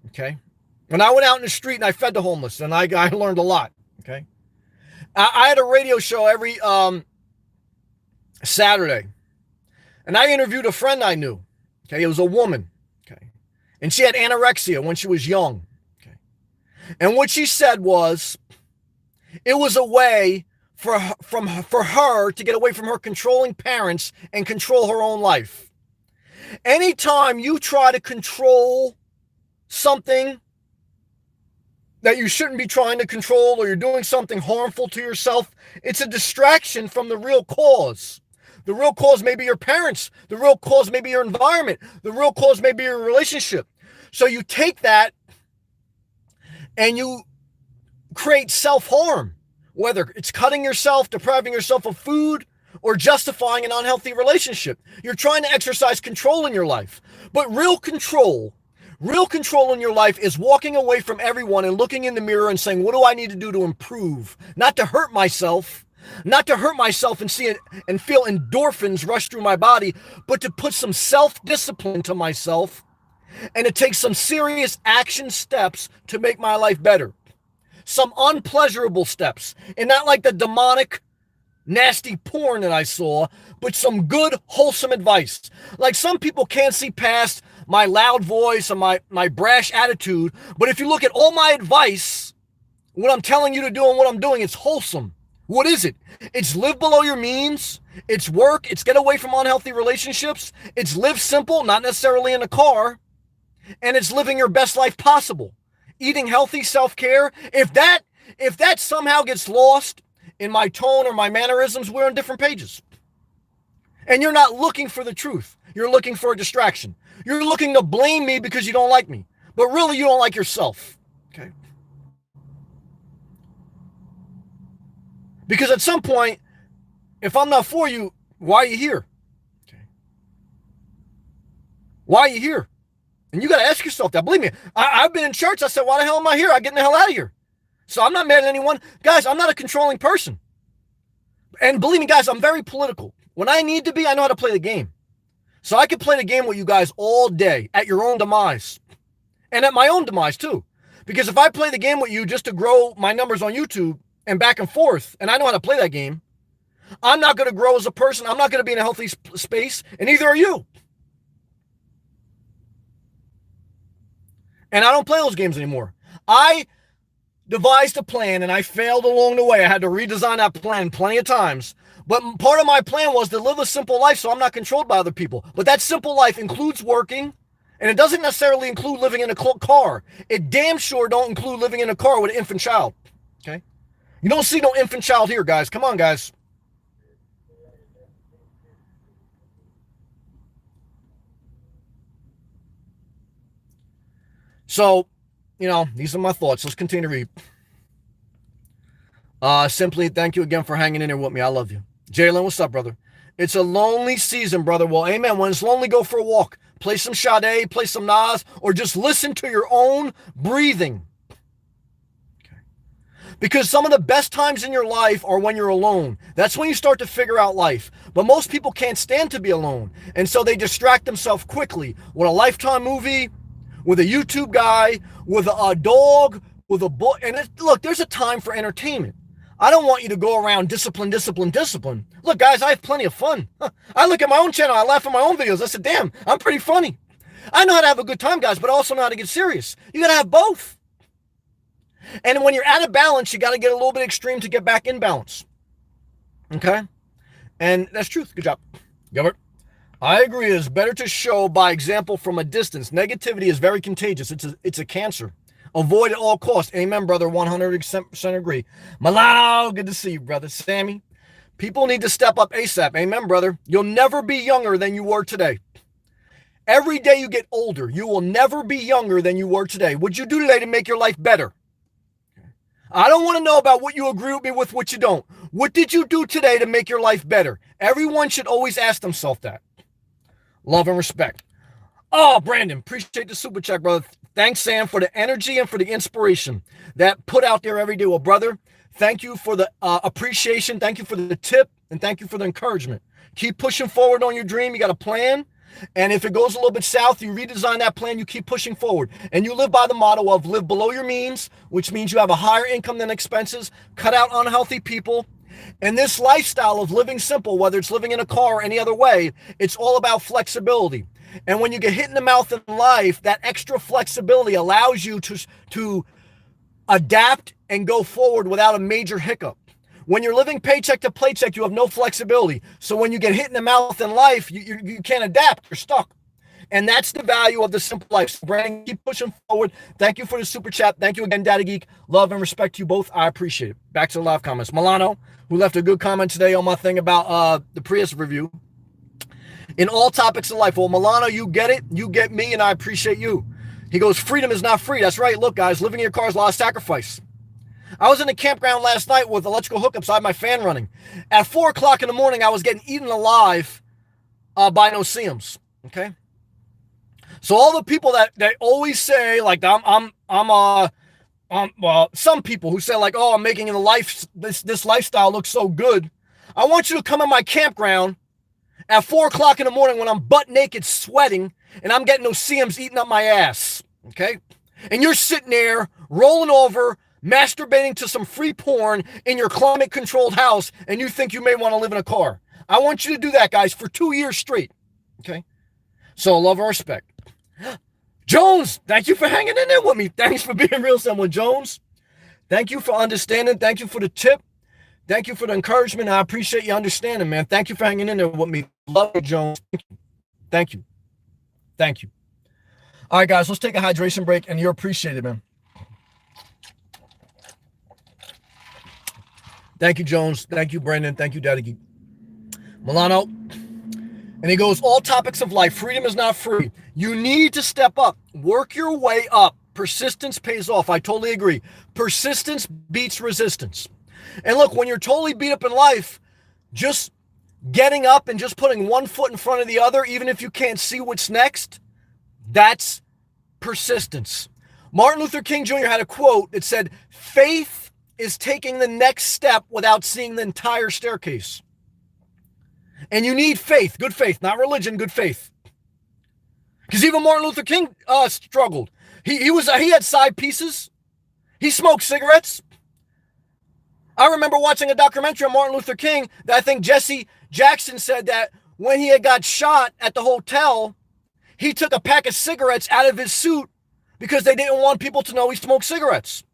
okay? When I went out in the street and I fed the homeless, and I learned a lot, okay? I had a radio show every Saturday, and I interviewed a friend I knew. Okay, it was a woman. Okay, and she had anorexia when she was young. Okay, and what she said was, it was a way for her to get away from her controlling parents and control her own life. Anytime you try to control something that you shouldn't be trying to control, or you're doing something harmful to yourself, it's a distraction from the real cause. The real cause may be your parents. The real cause may be your environment. The real cause may be your relationship. So you take that and you create self-harm, whether it's cutting yourself, depriving yourself of food, or justifying an unhealthy relationship. You're trying to exercise control in your life. But real control in your life is walking away from everyone and looking in the mirror and saying, what do I need to do to improve? Not to hurt myself and see it and feel endorphins rush through my body, but to put some self-discipline to myself and to take some serious action steps to make my life better. Some unpleasurable steps, and not like the demonic, nasty porn that I saw, but some good, wholesome advice. Like, some people can't see past my loud voice and my brash attitude, but if you look at all my advice, what I'm telling you to do and what I'm doing, it's wholesome. What is it? It's live below your means. It's work. It's get away from unhealthy relationships. It's live simple, not necessarily in a car. And it's living your best life possible. Eating healthy, self-care. If that somehow gets lost in my tone or my mannerisms, we're on different pages. And you're not looking for the truth. You're looking for a distraction. You're looking to blame me because you don't like me. But really, you don't like yourself. Okay? Because at some point, if I'm not for you, why are you here? Okay. Why are you here? And you got to ask yourself that. Believe me, I've been in church. I said, why the hell am I here? I'm getting the hell out of here. So I'm not mad at anyone. Guys, I'm not a controlling person. And believe me, guys, I'm very political. When I need to be, I know how to play the game. So I can play the game with you guys all day at your own demise. And at my own demise, too. Because if I play the game with you just to grow my numbers on YouTube and back and forth, and I know how to play that game, I'm not going to grow as a person. I'm not going to be in a healthy space, and neither are you. And I don't play those games anymore. I devised a plan, and I failed along the way. I had to redesign that plan plenty of times. But part of my plan was to live a simple life so I'm not controlled by other people. But that simple life includes working, and it doesn't necessarily include living in a car. It damn sure don't include living in a car with an infant child. Okay? You don't see no infant child here, guys. Come on, guys. So, these are my thoughts. Let's continue to read. Simply, thank you again for hanging in there with me. I love you. Jalen, what's up, brother? It's a lonely season, brother. Well, amen. When it's lonely, go for a walk. Play some Sade, play some Nas, or just listen to your own breathing. Okay. Because some of the best times in your life are when you're alone. That's when you start to figure out life. But most people can't stand to be alone. And so they distract themselves quickly with a Lifetime movie, with a YouTube guy, with a dog, with a book. And look, there's a time for entertainment. I don't want you to go around discipline. Look, guys, I have plenty of fun. I look at my own channel. I laugh at my own videos. I said, damn, I'm pretty funny. I know how to have a good time, guys, but I also know how to get serious. You got to have both. And when you're out of balance, you got to get a little bit extreme to get back in balance. Okay? And that's truth. Good job. Gilbert. I agree. It's better to show by example from a distance. Negativity is very contagious. It's a cancer. Avoid at all costs. Amen, brother. 100% agree. Milano, good to see you, brother. Sammy, people need to step up ASAP. Amen, brother. You'll never be younger than you were today. Every day you get older, you will never be younger than you were today. What'd you do today to make your life better? I don't want to know about what you agree with me with, what you don't. What did you do today to make your life better? Everyone should always ask themselves that. Love and respect. Oh, Brandon, appreciate the super chat, brother. Thanks, Sam, for the energy and for the inspiration that put out there every day. Well, brother, thank you for the appreciation. Thank you for the tip. And thank you for the encouragement. Keep pushing forward on your dream. You got a plan. And if it goes a little bit south, you redesign that plan. You keep pushing forward. And you live by the motto of live below your means, which means you have a higher income than expenses. Cut out unhealthy people. And this lifestyle of living simple, whether it's living in a car or any other way, it's all about flexibility. And when you get hit in the mouth in life, that extra flexibility allows you to adapt and go forward without a major hiccup. When you're living paycheck to paycheck, you have no flexibility. So when you get hit in the mouth in life, you can't adapt. You're stuck. And that's the value of the simple life. So Brandon, keep pushing forward. Thank you for the super chat. Thank you again, Daddy Geek. Love and respect to you both. I appreciate it. Back to the live comments. Milano, who left a good comment today on my thing about the Prius review. In all topics of life. Well, Milano, you get it. You get me, and I appreciate you. He goes, freedom is not free. That's right. Look, guys, living in your car is a lot of sacrifice. I was in the campground last night with electrical hookups. I had my fan running. At 4 o'clock in the morning, I was getting eaten alive by no-see-ums. Okay? So all the people that always say, like, some people who say, like, oh, I'm making this lifestyle look so good. I want you to come in my campground at 4 o'clock in the morning when I'm butt naked sweating and I'm getting those CMs eating up my ass, okay? And you're sitting there rolling over, masturbating to some free porn in your climate-controlled house, and you think you may want to live in a car. I want you to do that, guys, for 2 years straight, okay? So love and respect. Jones, thank you for hanging in there with me. Thanks for being real, someone, Jones. Thank you for understanding. Thank you for the tip. Thank you for the encouragement. I appreciate you understanding, man. Thank you for hanging in there with me. Love you, Jones. Thank you. Thank you. All right, guys, let's take a hydration break, and you're appreciated, man. Thank you, Jones. Thank you, Brandon. Thank you, Daddy Geek. Milano. And he goes, all topics of life. Freedom is not free. You need to step up. Work your way up. Persistence pays off. I totally agree. Persistence beats resistance. And look, when you're totally beat up in life, just getting up and just putting one foot in front of the other, even if you can't see what's next, that's persistence. Martin Luther King Jr. had a quote that said, faith is taking the next step without seeing the entire staircase. And you need faith, good faith, not religion, good faith. Because even Martin Luther King struggled. He had side pieces. He smoked cigarettes. I remember watching a documentary on Martin Luther King that I think Jesse Jackson said that when he had got shot at the hotel, he took a pack of cigarettes out of his suit because they didn't want people to know he smoked cigarettes.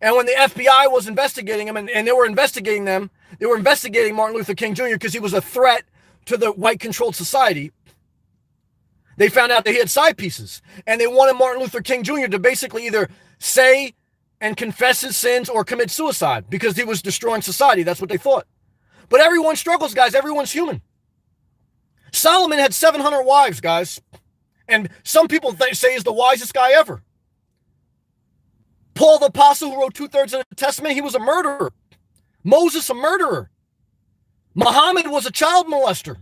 And when the FBI was investigating him, and they were investigating Martin Luther King Jr. because he was a threat to the white-controlled society, they found out that he had side pieces. And they wanted Martin Luther King Jr. to basically either say and confess his sins or commit suicide because he was destroying society. That's what they thought. But everyone struggles, guys. Everyone's human. Solomon had 700 wives, guys. And some people say he's the wisest guy ever. Paul the Apostle, who wrote 2/3 of the Testament, he was a murderer. Moses, a murderer. Muhammad was a child molester.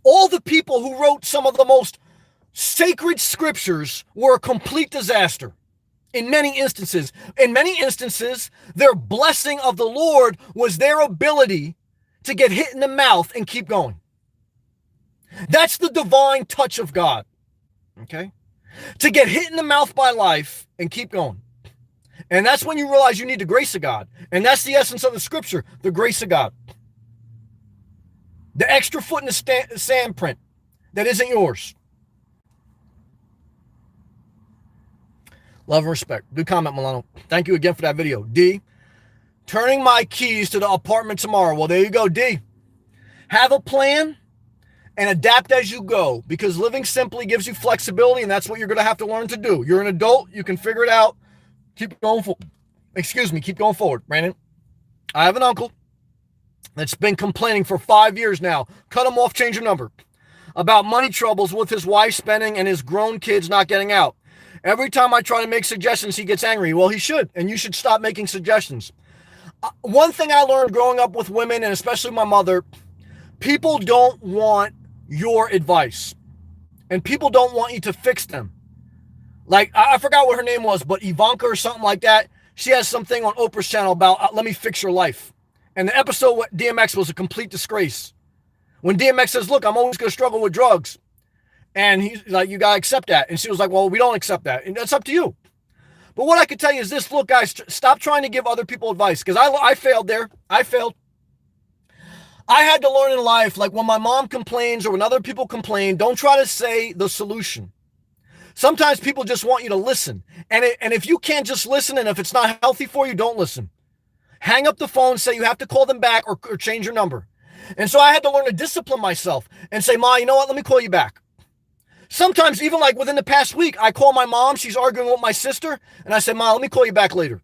All the people who wrote some of the most sacred scriptures were a complete disaster in many instances. In many instances, their blessing of the Lord was their ability to get hit in the mouth and keep going. That's the divine touch of God, okay? To get hit in the mouth by life and keep going. And that's when you realize you need the grace of God. And that's the essence of the scripture, the grace of God. The extra foot in the sand print that isn't yours. Love and respect. Good comment, Milano. Thank you again for that video. D, turning my keys to the apartment tomorrow. Well, there you go, D. Have a plan and adapt as you go, because living simply gives you flexibility, and that's what you're going to have to learn to do. You're an adult. You can figure it out. Keep going keep going forward, Brandon. I have an uncle that's been complaining for 5 years now. Cut him off, change your number. About money troubles with his wife spending and his grown kids not getting out. Every time I try to make suggestions, he gets angry. Well, he should, and you should stop making suggestions. One thing I learned growing up with women, and especially my mother, people don't want your advice, and people don't want you to fix them. Like, I forgot what her name was, but Ivanka or something like that. She has something on Oprah's channel about, let me fix your life. And the episode with DMX was a complete disgrace. When DMX says, look, I'm always going to struggle with drugs. And he's like, you got to accept that. And she was like, well, we don't accept that. And that's up to you. But what I could tell you is this, look, guys, stop trying to give other people advice. Because I failed there. I failed. I had to learn in life, like when my mom complains or when other people complain, don't try to say the solution. Sometimes people just want you to listen. And if you can't just listen, and if it's not healthy for you, don't listen. Hang up the phone, say you have to call them back or change your number. And so I had to learn to discipline myself and say, Ma, you know what? Let me call you back. Sometimes even like within the past week, I call my mom. She's arguing with my sister. And I say, Ma, let me call you back later.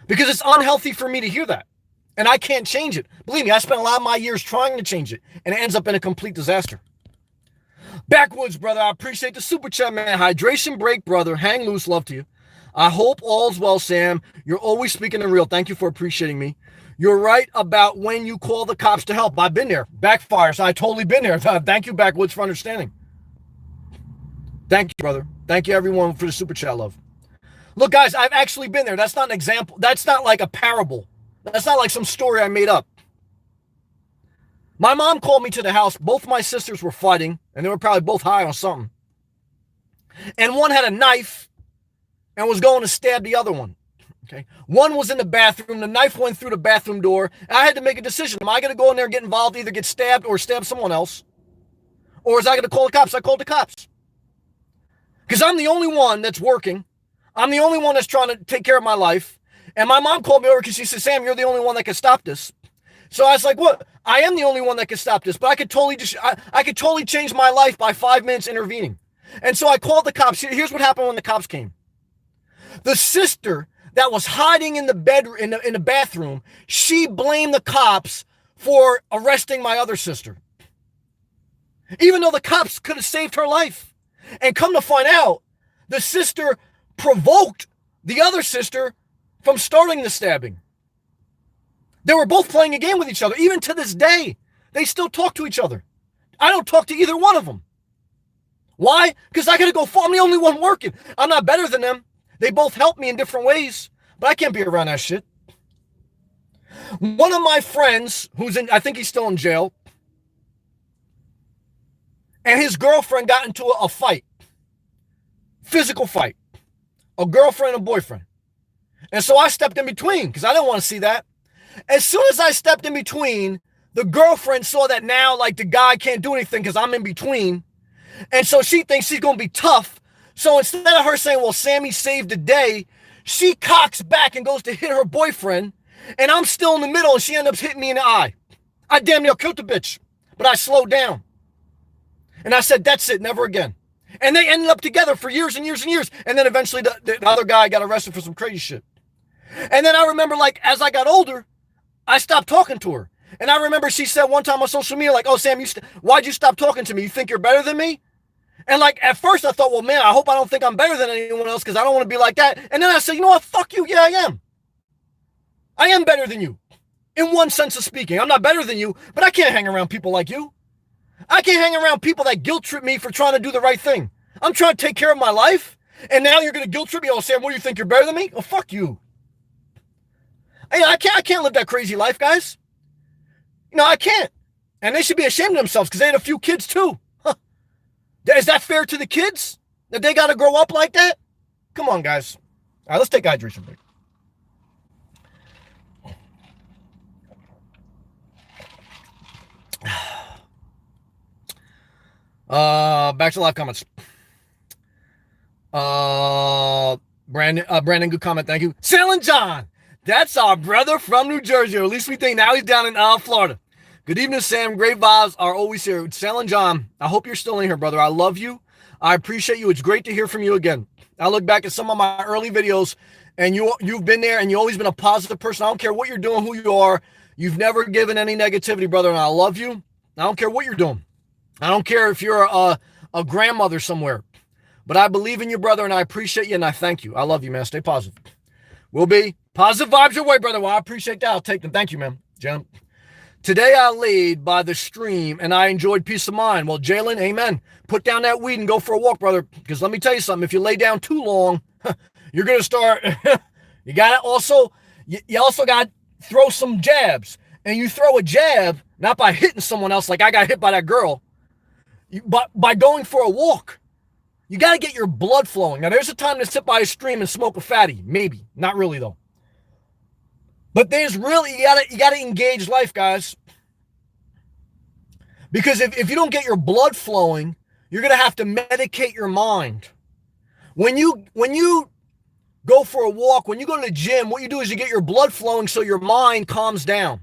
Because it's unhealthy for me to hear that. And I can't change it. Believe me, I spent a lot of my years trying to change it. And it ends up in a complete disaster. Backwoods, brother. I appreciate the super chat, man. Hydration break, brother. Hang loose. Love to you. I hope all's well, Sam. You're always speaking the real. Thank you for appreciating me. You're right about when you call the cops to help. I've been there. Backfires. I totally been there. Thank you, Backwoods, for understanding. Thank you, brother. Thank you, everyone, for the super chat, love. Look, guys, I've actually been there. That's not an example. That's not like a parable. That's not like some story I made up. My mom called me to the house. Both my sisters were fighting, and they were probably both high on something. And one had a knife and was going to stab the other one. Okay. One was in the bathroom. The knife went through the bathroom door. I had to make a decision. Am I going to go in there and get involved, either get stabbed or stab someone else? Or is I going to call the cops? I called the cops. Because I'm the only one that's working. I'm the only one that's trying to take care of my life. And my mom called me over because she said, Sam, you're the only one that can stop this. So I was like, what? I am the only one that can stop this, but I could totally change my life by 5 minutes intervening. And so I called the cops. Here's what happened when the cops came. The sister that was hiding in the bed in the bathroom, she blamed the cops for arresting my other sister. Even though the cops could have saved her life. And come to find out, the sister provoked the other sister from starting the stabbing. They were both playing a game with each other. Even to this day, they still talk to each other. I don't talk to either one of them. Why? Because I got to go. I'm the only one working. I'm not better than them. They both help me in different ways, but I can't be around that shit. One of my friends, I think he's still in jail, and his girlfriend got into a fight. Physical fight. A girlfriend and a boyfriend. And so I stepped in between because I didn't want to see that. As soon as I stepped in between, the girlfriend saw that now, like, the guy can't do anything because I'm in between. And so she thinks she's going to be tough. So instead of her saying, well, Sammy saved the day, she cocks back and goes to hit her boyfriend. And I'm still in the middle, and she ends up hitting me in the eye. I damn near killed the bitch, but I slowed down. And I said, that's it, never again. And they ended up together for years and years and years. And then eventually the other guy got arrested for some crazy shit. And then I remember, like, as I got older, I stopped talking to her. And I remember she said one time on social media, like, oh, Sam, why'd you stop talking to me? You think you're better than me? And like at first I thought, well, man, I hope I don't think I'm better than anyone else because I don't want to be like that. And then I said, you know what? Fuck you. Yeah, I am. I am better than you. In one sense of speaking. I'm not better than you, but I can't hang around people like you. I can't hang around people that guilt trip me for trying to do the right thing. I'm trying to take care of my life, and now you're going to guilt trip me. Oh, Sam, what do you think? You're better than me? Oh, fuck you. I can't live that crazy life, guys. I can't. And they should be ashamed of themselves because they had a few kids too. Huh. Is that fair to the kids? That they got to grow up like that? Come on, guys. All right, let's take a hydration break. Back to live comments. Brandon, good comment. Thank you. Sailing John. That's our brother from New Jersey, or at least we think. Now he's down in Florida. Good evening, Sam. Great vibes are always here. Sailing John, I hope you're still in here, brother. I love you. I appreciate you. It's great to hear from you again. I look back at some of my early videos, and you've been there, and you've always been a positive person. I don't care what you're doing, who you are. You've never given any negativity, brother, and I love you. I don't care what you're doing. I don't care if you're a grandmother somewhere. But I believe in you, brother, and I appreciate you, and I thank you. I love you, man. Stay positive. We'll be positive vibes your way, brother. Well, I appreciate that. I'll take them. Thank you, man. Jim. Today I laid by the stream, and I enjoyed peace of mind. Well, Jalen, amen. Put down that weed and go for a walk, brother. Because let me tell you something. If you lay down too long, you're going to start. You got to also, you also got to throw some jabs. And you throw a jab, not by hitting someone else like I got hit by that girl, but by going for a walk. You got to get your blood flowing. Now, there's a time to sit by a stream and smoke a fatty. Maybe. Not really, though. But there's really, you got to engage life, guys. Because if you don't get your blood flowing, you're going to have to medicate your mind. When you go for a walk, when you go to the gym, what you do is you get your blood flowing so your mind calms down.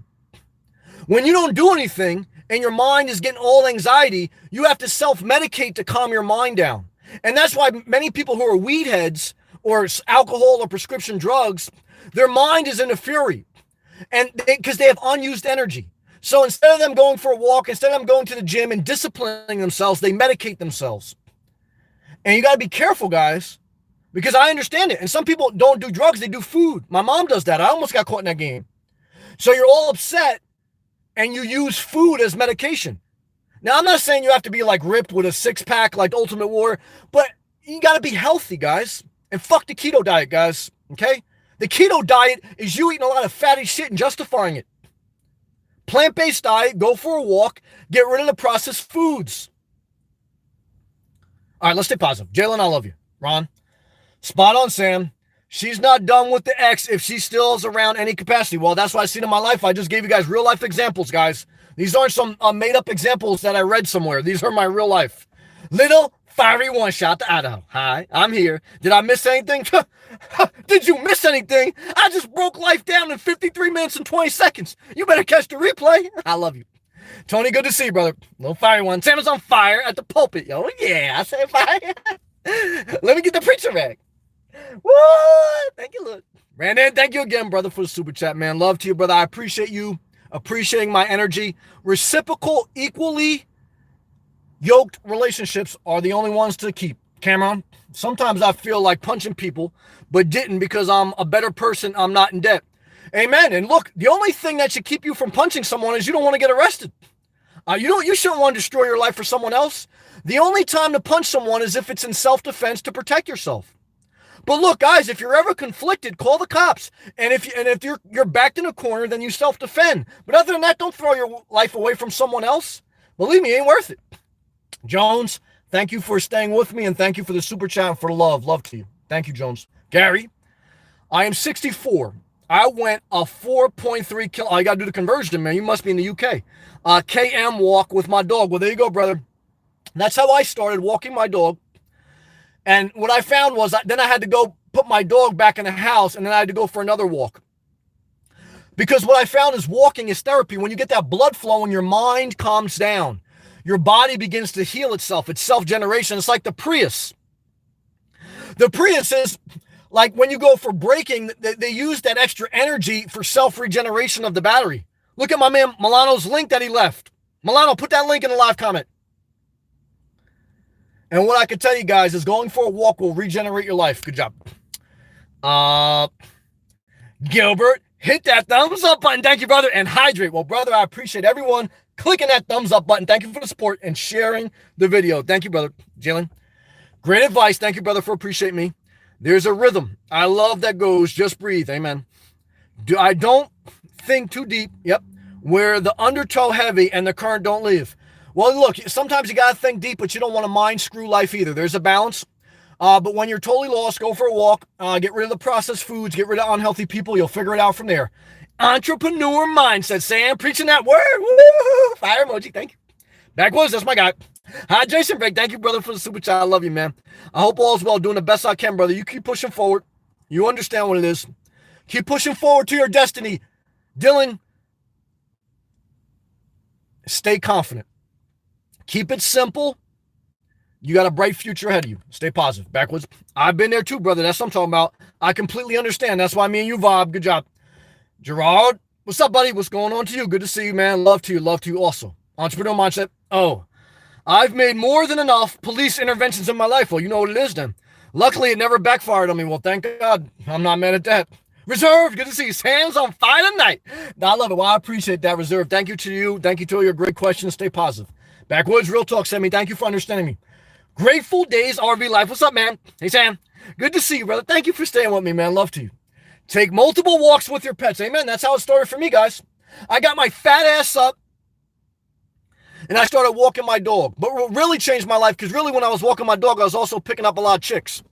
When you don't do anything and your mind is getting all anxiety, you have to self-medicate to calm your mind down. And that's why many people who are weed heads or alcohol or prescription drugs, their mind is in a fury, and because they have unused energy. So instead of them going for a walk, instead of them going to the gym and disciplining themselves, they medicate themselves. And you got to be careful, guys, because I understand it. And some people don't do drugs, they do food. My mom does that. I almost got caught in that game. So you're all upset and you use food as medication. Now, I'm not saying you have to be like ripped with a six-pack like Ultimate Warrior, but you got to be healthy, guys. And fuck the keto diet, guys, okay? The keto diet is you eating a lot of fatty shit and justifying it. Plant-based diet, go for a walk, get rid of the processed foods. All right, let's stay positive. Jalen, I love you. Ron, spot on, Sam. She's not done with the ex if she still is around any capacity. Well, that's what I've seen in my life. I just gave you guys real-life examples, guys. These aren't some made-up examples that I read somewhere. These are my real life. Little fiery one shot to Idaho. Hi, I'm here. Did I miss anything? Did you miss anything? I just broke life down in 53 minutes and 20 seconds. You better catch the replay. I love you. Tony, good to see you, brother. Little fiery one. Sam is on fire at the pulpit. Oh, yeah, I say fire. Let me get the preacher rag. What? Thank you, look. Brandon, thank you again, brother, for the super chat, man. Love to you, brother. I appreciate you appreciating my energy. Reciprocal, equally yoked relationships are the only ones to keep. Cameron, sometimes I feel like punching people, but didn't because I'm a better person. I'm not in debt. Amen. And look, the only thing that should keep you from punching someone is you don't want to get arrested. You shouldn't want to destroy your life for someone else. The only time to punch someone is if it's in self-defense to protect yourself. But look, guys, if you're ever conflicted, call the cops. And if you're backed in a corner, then you self-defend. But other than that, don't throw your life away from someone else. Believe me, it ain't worth it. Jones, thank you for staying with me, and thank you for the super chat and for the love. Love to you. Thank you, Jones. Gary, I am 64. I went a 4.3 kilo. I got to do the conversion, man. You must be in the UK. KM walk with my dog. Well, there you go, brother. That's how I started walking my dog. And what I found was then I had to go put my dog back in the house, and then I had to go for another walk. Because what I found is walking is therapy. When you get that blood flowing, your mind calms down. Your body begins to heal itself. It's self-generation. It's like the Prius. The Prius is like when you go for braking, they use that extra energy for self-regeneration of the battery. Look at my man Milano's link that he left. Milano, put that link in the live comment. And what I can tell you guys is going for a walk will regenerate your life. Good job. Gilbert, hit that thumbs up button. Thank you, brother. And hydrate. Well, brother, I appreciate everyone clicking that thumbs up button. Thank you for the support and sharing the video. Thank you, brother. Jalen, great advice. Thank you, brother, for appreciating me. There's a rhythm I love that goes, just breathe. Amen. I don't think too deep. Yep. Where the undertow heavy and the current don't leave. Well, look, sometimes you got to think deep, but you don't want to mind screw life either. There's a balance. But when you're totally lost, go for a walk. Get rid of the processed foods. Get rid of unhealthy people. You'll figure it out from there. Entrepreneur mindset. Sam, preaching that word. Woo! Fire emoji. Thank you. Backwoods, that's my guy. Hi, Jason Break. Thank you, brother, for the super chat. I love you, man. I hope all's well. Doing the best I can, brother. You keep pushing forward. You understand what it is. Keep pushing forward to your destiny. Dylan, stay confident. Keep it simple. You got a bright future ahead of you. Stay positive. Backwoods. I've been there too, brother. That's what I'm talking about. I completely understand. That's why me and you vibe. Good job. Gerard, what's up, buddy? What's going on to you? Good to see you, man. Love to you. Love to you also. Entrepreneur mindset. Oh, I've made more than enough police interventions in my life. Well, you know what it is then. Luckily, it never backfired on me. Well, thank God. I'm not mad at that. Reserve, good to see you. Hands on fire tonight. I love it. Well, I appreciate that, Reserve. Thank you to you. Thank you to all your great questions. Stay positive. Backwoods, real talk, Sammy. Thank you for understanding me. Grateful Days RV Life. What's up, man? Hey, Sam. Good to see you, brother. Thank you for staying with me, man. Love to you. Take multiple walks with your pets. Amen. That's how it started for me, guys. I got my fat ass up, and I started walking my dog. But what really changed my life, because really when I was walking my dog, I was also picking up a lot of chicks.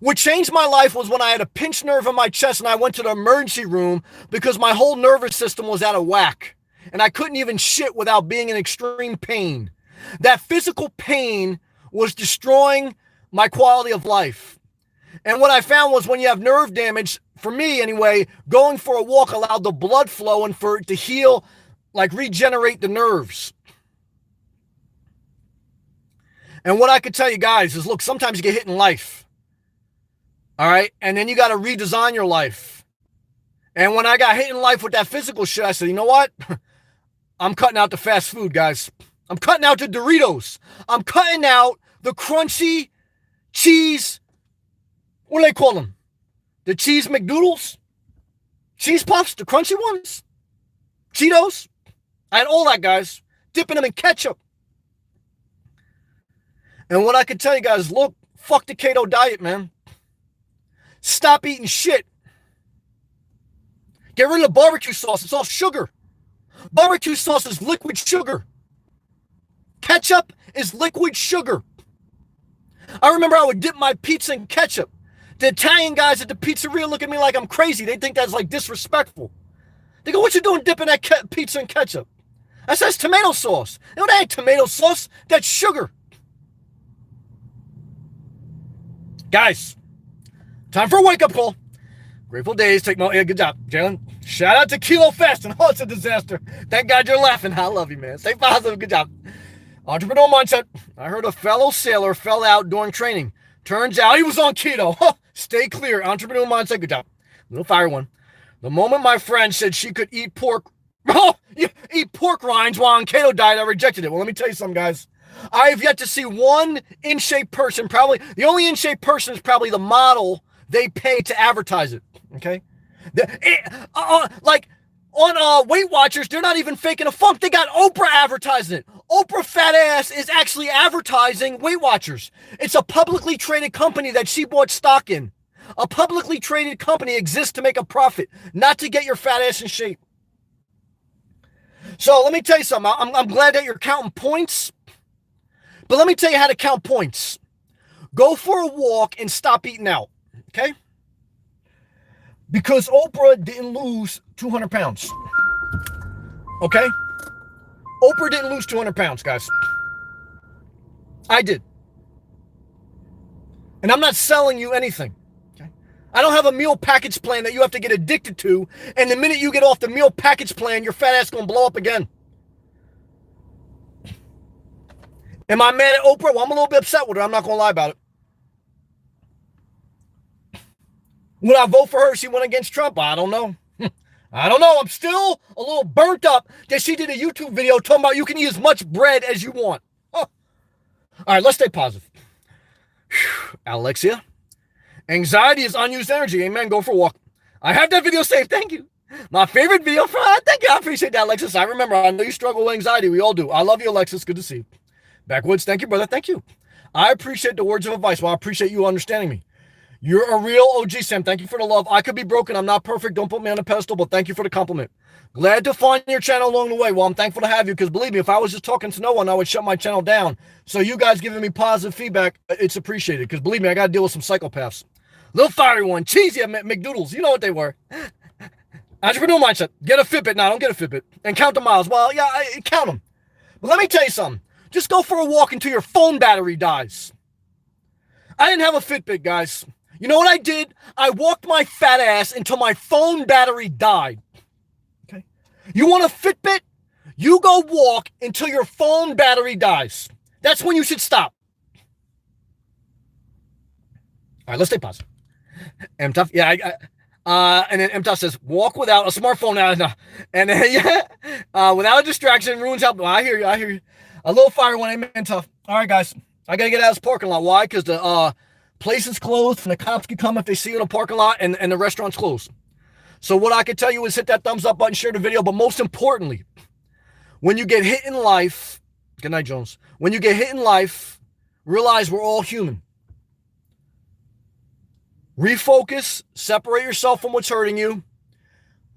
What changed my life was when I had a pinched nerve in my chest and I went to the emergency room because my whole nervous system was out of whack. And I couldn't even shit without being in extreme pain. That physical pain was destroying my quality of life. And what I found was when you have nerve damage, for me anyway, going for a walk allowed the blood flow and for it to heal, like regenerate the nerves. And what I could tell you guys is, look, sometimes you get hit in life. All right. And then you got to redesign your life. And when I got hit in life with that physical shit, I said, you know what? I'm cutting out the fast food, guys. I'm cutting out the Doritos. I'm cutting out the crunchy cheese. What do they call them? The cheese McDoodles? Cheese puffs, the crunchy ones? Cheetos? I had all that, guys. Dipping them in ketchup. And what I can tell you guys, look, fuck the keto diet, man. Stop eating shit. Get rid of the barbecue sauce. It's all sugar. Barbecue sauce is liquid sugar. Ketchup is liquid sugar. I remember I would dip my pizza in ketchup. The Italian guys at the pizzeria look at me like I'm crazy. They think that's like disrespectful. They go, what you doing dipping that pizza in ketchup? I said, it's tomato sauce. You know, that ain't tomato sauce. That's sugar. Guys, time for a wake-up call. Grateful Days. Take more. Yeah, good job, Jalen. Shout out to Kilo Fest. And oh, it's a disaster. Thank God you're laughing. I love you, man. Stay positive. Good job. Entrepreneur mindset. I heard a fellow sailor fell out during training. Turns out he was on keto. Stay clear. Entrepreneur mindset. Good job. Little fire one. The moment my friend said she could eat pork, eat pork rinds while on keto diet, I rejected it. Well, let me tell you something, guys. I have yet to see one in-shape person. Probably the only in-shape person is probably the model they pay to advertise it. Okay, like on Weight Watchers, they're not even faking a funk. They got Oprah advertising it. Oprah fat ass is actually advertising Weight Watchers. It's a publicly traded company that she bought stock in. A publicly traded company exists to make a profit, not to get your fat ass in shape. So let me tell you something. I'm glad that you're counting points. But let me tell you how to count points. Go for a walk and stop eating out, okay? Because Oprah didn't lose 200 pounds, okay? Oprah didn't lose 200 pounds, guys. I did. And I'm not selling you anything, okay? I don't have a meal package plan that you have to get addicted to, and the minute you get off the meal package plan, your fat ass gonna blow up again. Am I mad at Oprah? Well, I'm a little bit upset with her. I'm not going to lie about it. Would I vote for her if she went against Trump? I don't know. I don't know. I'm still a little burnt up that she did a YouTube video talking about you can eat as much bread as you want. Huh. All right, let's stay positive. Alexia, anxiety is unused energy. Amen. Go for a walk. I have that video saved. Thank you. My favorite video for thank you. I appreciate that, Alexis. I remember. I know you struggle with anxiety. We all do. I love you, Alexis. Good to see you. Backwoods, thank you, brother. Thank you. I appreciate the words of advice. Well, I appreciate you understanding me. You're a real OG, Sam. Thank you for the love. I could be broken. I'm not perfect. Don't put me on a pedestal, but thank you for the compliment. Glad to find your channel along the way. Well, I'm thankful to have you because believe me, if I was just talking to no one, I would shut my channel down. So you guys giving me positive feedback, it's appreciated because believe me, I got to deal with some psychopaths. Little fiery one, cheesy McDoodles. You know what they were. Entrepreneur mindset. Get a Fitbit. No, don't get a Fitbit. And count the miles. Well, yeah, count them. But let me tell you something. Just go for a walk until your phone battery dies. I didn't have a Fitbit, guys. You know what I did? I walked my fat ass until my phone battery died. Okay. You want a Fitbit? You go walk until your phone battery dies. That's when you should stop. All right, let's stay positive. M-Tough, yeah, and then M-Tough says, walk without a smartphone now. And then, without a distraction, ruins health. Well, I hear you. A little fire one, amen, Tough. All right, guys, I got to get out of this parking lot. Why? Because the place is closed and the cops can come if they see you in a parking lot and the restaurant's closed. So what I can tell you is hit that thumbs up button, share the video, but most importantly, when you get hit in life, good night, Jones. When you get hit in life, realize we're all human. Refocus, separate yourself from what's hurting you,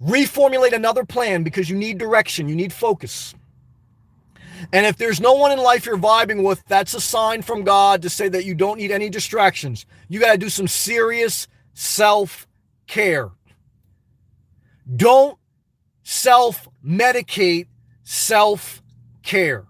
reformulate another plan because you need direction, you need focus. And if there's no one in life you're vibing with, that's a sign from God to say that you don't need any distractions. You got to do some serious self-care. Don't self-medicate self-care.